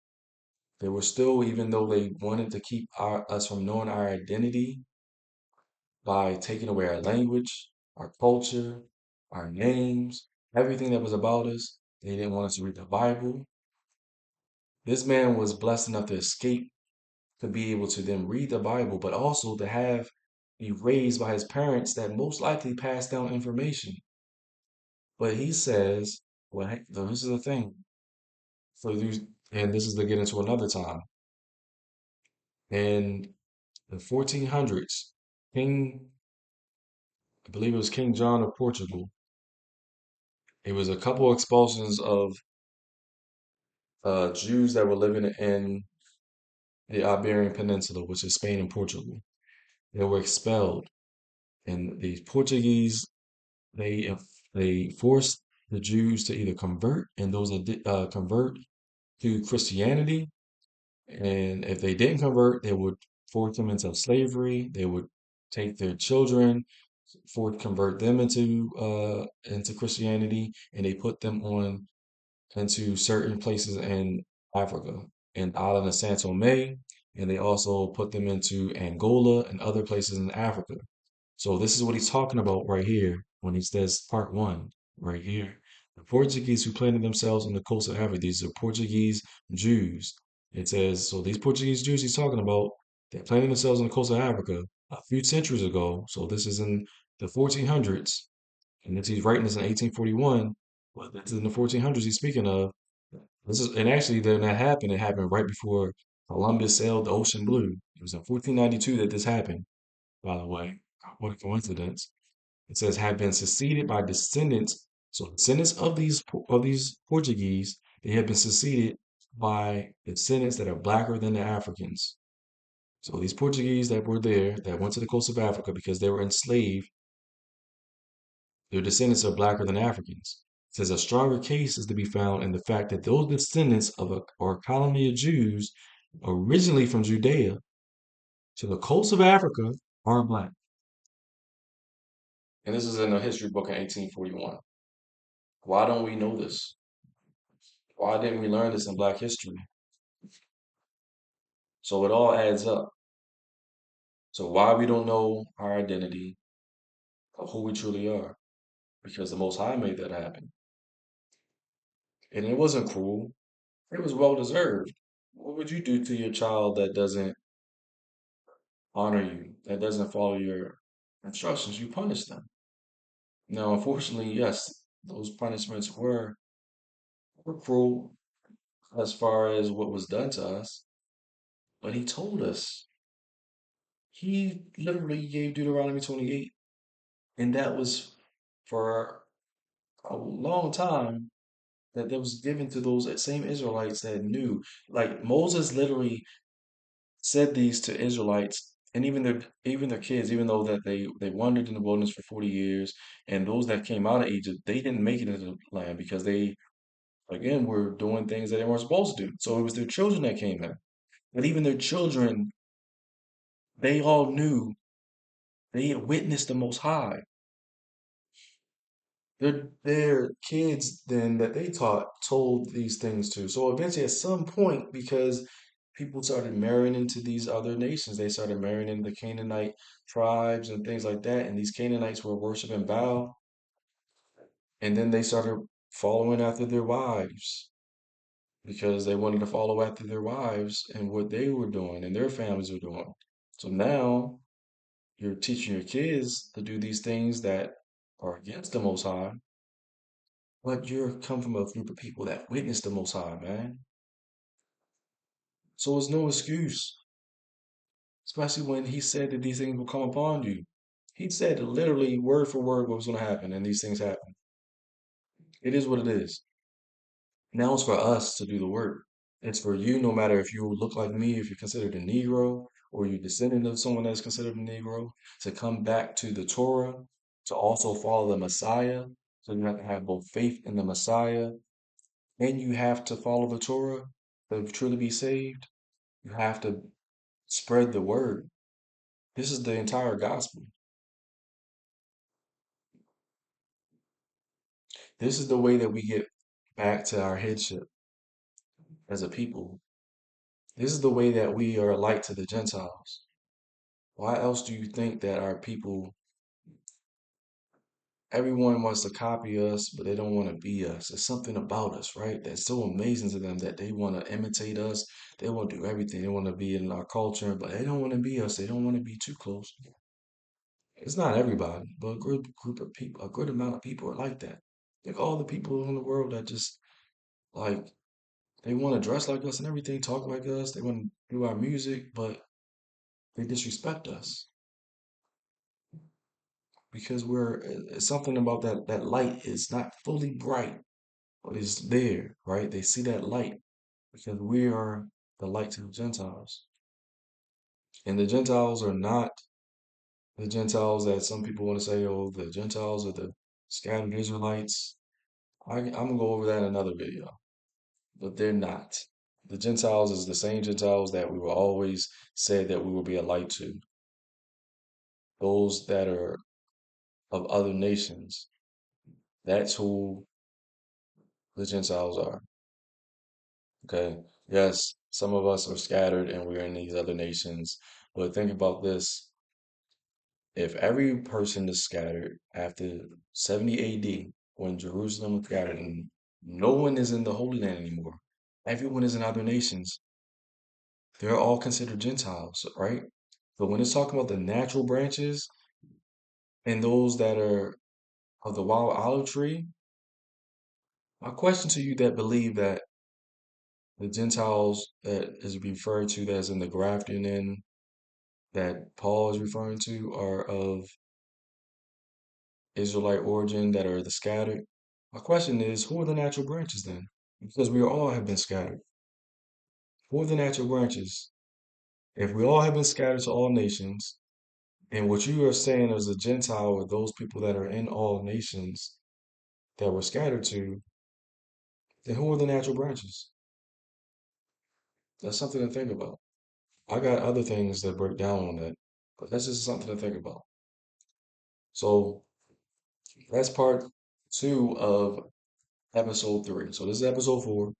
They were still, even though they wanted to keep us from knowing our identity by taking away our language, our culture, our names, everything that was about us, they didn't want us to read the Bible. This man was blessed enough to escape, to be able to then read the Bible, but also to have be raised by his parents that most likely passed down information. But he says, well, hey, this is the thing. So these, and this is to get into another time. In the 1400s, King, I believe it was King John of Portugal, it was a couple expulsions of Jews that were living in the Iberian Peninsula, which is Spain and Portugal. They were expelled, and the Portuguese they they forced the Jews to either convert, and those that did convert to Christianity, and if they didn't convert, they would force them into slavery. They would take their children, convert them into Christianity, and they put them on into certain places in Africa, in the island of San Tome, and they also put them into Angola and other places in Africa. So this is what he's talking about right here when he says part one, right here. The Portuguese who planted themselves on the coast of Africa, these are Portuguese Jews. It says, so these Portuguese Jews he's talking about, they planted themselves on the coast of Africa a few centuries ago. So this is in the 1400s. And if he's writing this in 1841, well, this is in the 1400s he's speaking of. This is, and actually, then that happened. It happened right before Columbus sailed the ocean blue. It was in 1492 that this happened, by the way. What a coincidence. It says have been succeeded by descendants. So descendants of these Portuguese, they have been succeeded by descendants that are blacker than the Africans. So these Portuguese that were there, that went to the coast of Africa because they were enslaved, their descendants are blacker than Africans. It says a stronger case is to be found in the fact that those descendants of a colony of Jews originally from Judea to the coast of Africa are black. And this is in a history book in 1841. Why don't we know this? Why didn't we learn this in Black history? So it all adds up. So why we don't know our identity of who we truly are? Because the Most High made that happen. And it wasn't cruel. It was well deserved. What would you do to your child that doesn't honor you, that doesn't follow your instructions? You punish them. Now, unfortunately, yes, those punishments were cruel as far as what was done to us. But he told us. He literally gave Deuteronomy 28, and that was for a long time that was given to those same Israelites that knew. Like Moses literally said these to Israelites and even their kids, even though that they wandered in the wilderness for 40 years, and those that came out of Egypt, they didn't make it into the land because they again were doing things that they weren't supposed to do. So it was their children that came in. But even their children They all knew, they had witnessed the Most High. Their kids then that they taught told these things to. So eventually, at some point, because people started marrying into these other nations, they started marrying into the Canaanite tribes and things like that, and these Canaanites were worshiping Baal, and then they started following after their wives because they wanted to follow after their wives and what they were doing and their families were doing. So now you're teaching your kids to do these things that are against the Most High, but you're come from a group of people that witnessed the Most High, man. So it's no excuse, especially when he said that these things will come upon you. He said literally word for word what was going to happen, and these things happen. It is what it is. Now it's for us to do the work. It's for you, no matter if you look like me, if you're considered a Negro, or you're descendant of someone that's considered a Negro, to come back to the Torah, to also follow the Messiah. So you have to have both faith in the Messiah and you have to follow the Torah to truly be saved. You have to spread the word. This is the entire gospel. This is the way that we get back to our headship as a people. This is the way that we are a light to the Gentiles. Why else do you think that our people, everyone wants to copy us, but they don't want to be us? There's something about us, right? That's so amazing to them that they want to imitate us. They want to do everything. They want to be in our culture, but they don't want to be us. They don't want to be too close. It's not everybody, but a good group of people, a good amount of people are like that. Like all the people in the world that just like they want to dress like us and everything, talk like us. They want to do our music, but they disrespect us because we're it's something about that light is not fully bright, but it's there, right? They see that light because we are the light to the Gentiles, and the Gentiles are not the Gentiles that some people want to say, oh, the Gentiles are the scattered Israelites. I'm gonna go over that in another video, but they're not. The Gentiles is the same Gentiles that we were always said that we will be a light to. Those that are of other nations. That's who the Gentiles are. Okay. Yes, some of us are scattered and we're in these other nations. But think about this. If every person is scattered after 70 AD, when Jerusalem was scattered and no one is in the Holy Land anymore, everyone is in other nations. They're all considered Gentiles, right? But when it's talking about the natural branches and those that are of the wild olive tree, my question to you that believe that the Gentiles that is referred to that's in the grafting in that Paul is referring to are of Israelite origin that are the scattered. My question is, who are the natural branches then? Because we all have been scattered. Who are the natural branches? If we all have been scattered to all nations, and what you are saying as a Gentile or those people that are in all nations that were scattered to, then who are the natural branches? That's something to think about. I got other things that break down on that, but that's just something to think about. So that's part two of episode three. So this is episode four,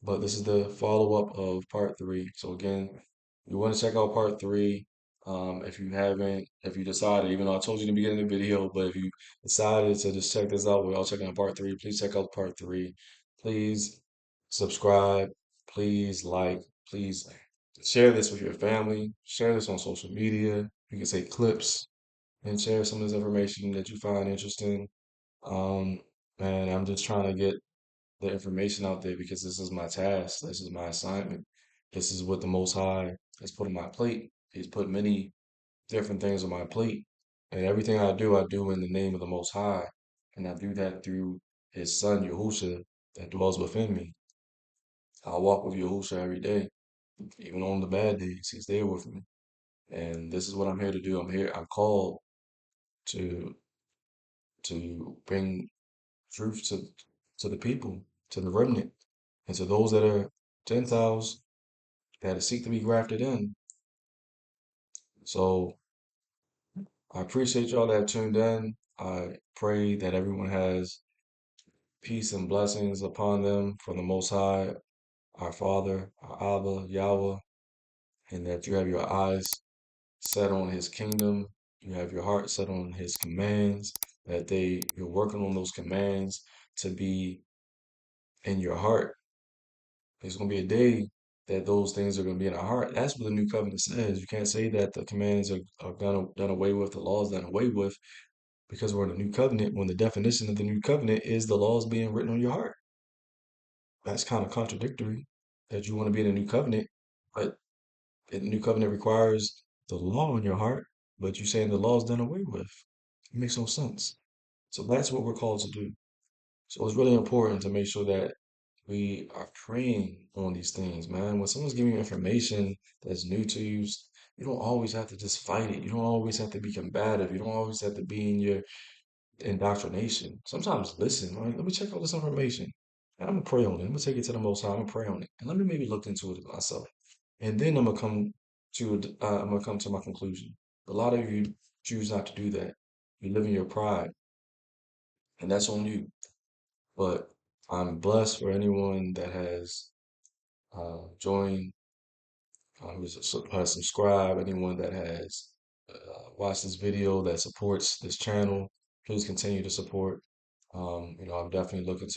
but this is the follow-up of part three. So again, you want to check out part three. If you haven't, if you decided, even though I told you in the beginning of the video, but if you decided to just check this out, we're all checking out part three. Please check out part three. Please subscribe. Please like. Please share this with your family. Share this on social media. You can say clips and share some of this information that you find interesting. Um, and I'm just trying to get the information out there because this is my task. This is my assignment. This is what the Most High has put on my plate. He's put many different things on my plate. And everything I do in the name of the Most High. And I do that through his son, Yahusha, that dwells within me. I walk with Yahusha every day. Even on the bad days, he's there with me. And this is what I'm here to do. I'm called to bring truth to the people, to the remnant, and to those that are Gentiles that seek to be grafted in. So I appreciate y'all that tuned in. I pray that everyone has peace and blessings upon them from the Most High, our Father, our Abba, Yahweh, and that you have your eyes set on His kingdom, you have your heart set on His commands, that you're working on those commands to be in your heart. There's going to be a day that those things are going to be in our heart. That's what the new covenant says. You can't say that the commands are done away with, the laws done away with, because we're in a new covenant when the definition of the new covenant is the laws being written on your heart. That's kind of contradictory that you want to be in a new covenant, but the new covenant requires the law in your heart, but you're saying the law's done away with. It makes no sense. So that's what we're called to do. So it's really important to make sure that we are praying on these things, man. When someone's giving you information that's new to you, you don't always have to just fight it. You don't always have to be combative. You don't always have to be in your indoctrination. Sometimes listen, right? Let me check out this information. And I'm gonna pray on it. I'm gonna take it to the Most High. I'm gonna pray on it, and let me maybe look into it myself. And then I'm gonna come to my conclusion. A lot of you choose not to do that. You live in your pride, and that's on you. But I'm blessed for anyone that has joined, has subscribed, anyone that has watched this video that supports this channel. Please continue to support. I'm definitely looking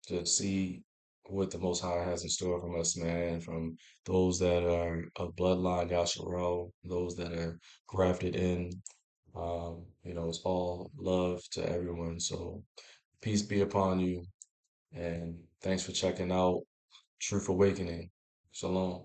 to see what the Most High has in store from us, man. From those that are of bloodline Yashar'al, those that are grafted in. It's all love to everyone. So peace be upon you, and thanks for checking out Truth Awakening. Shalom.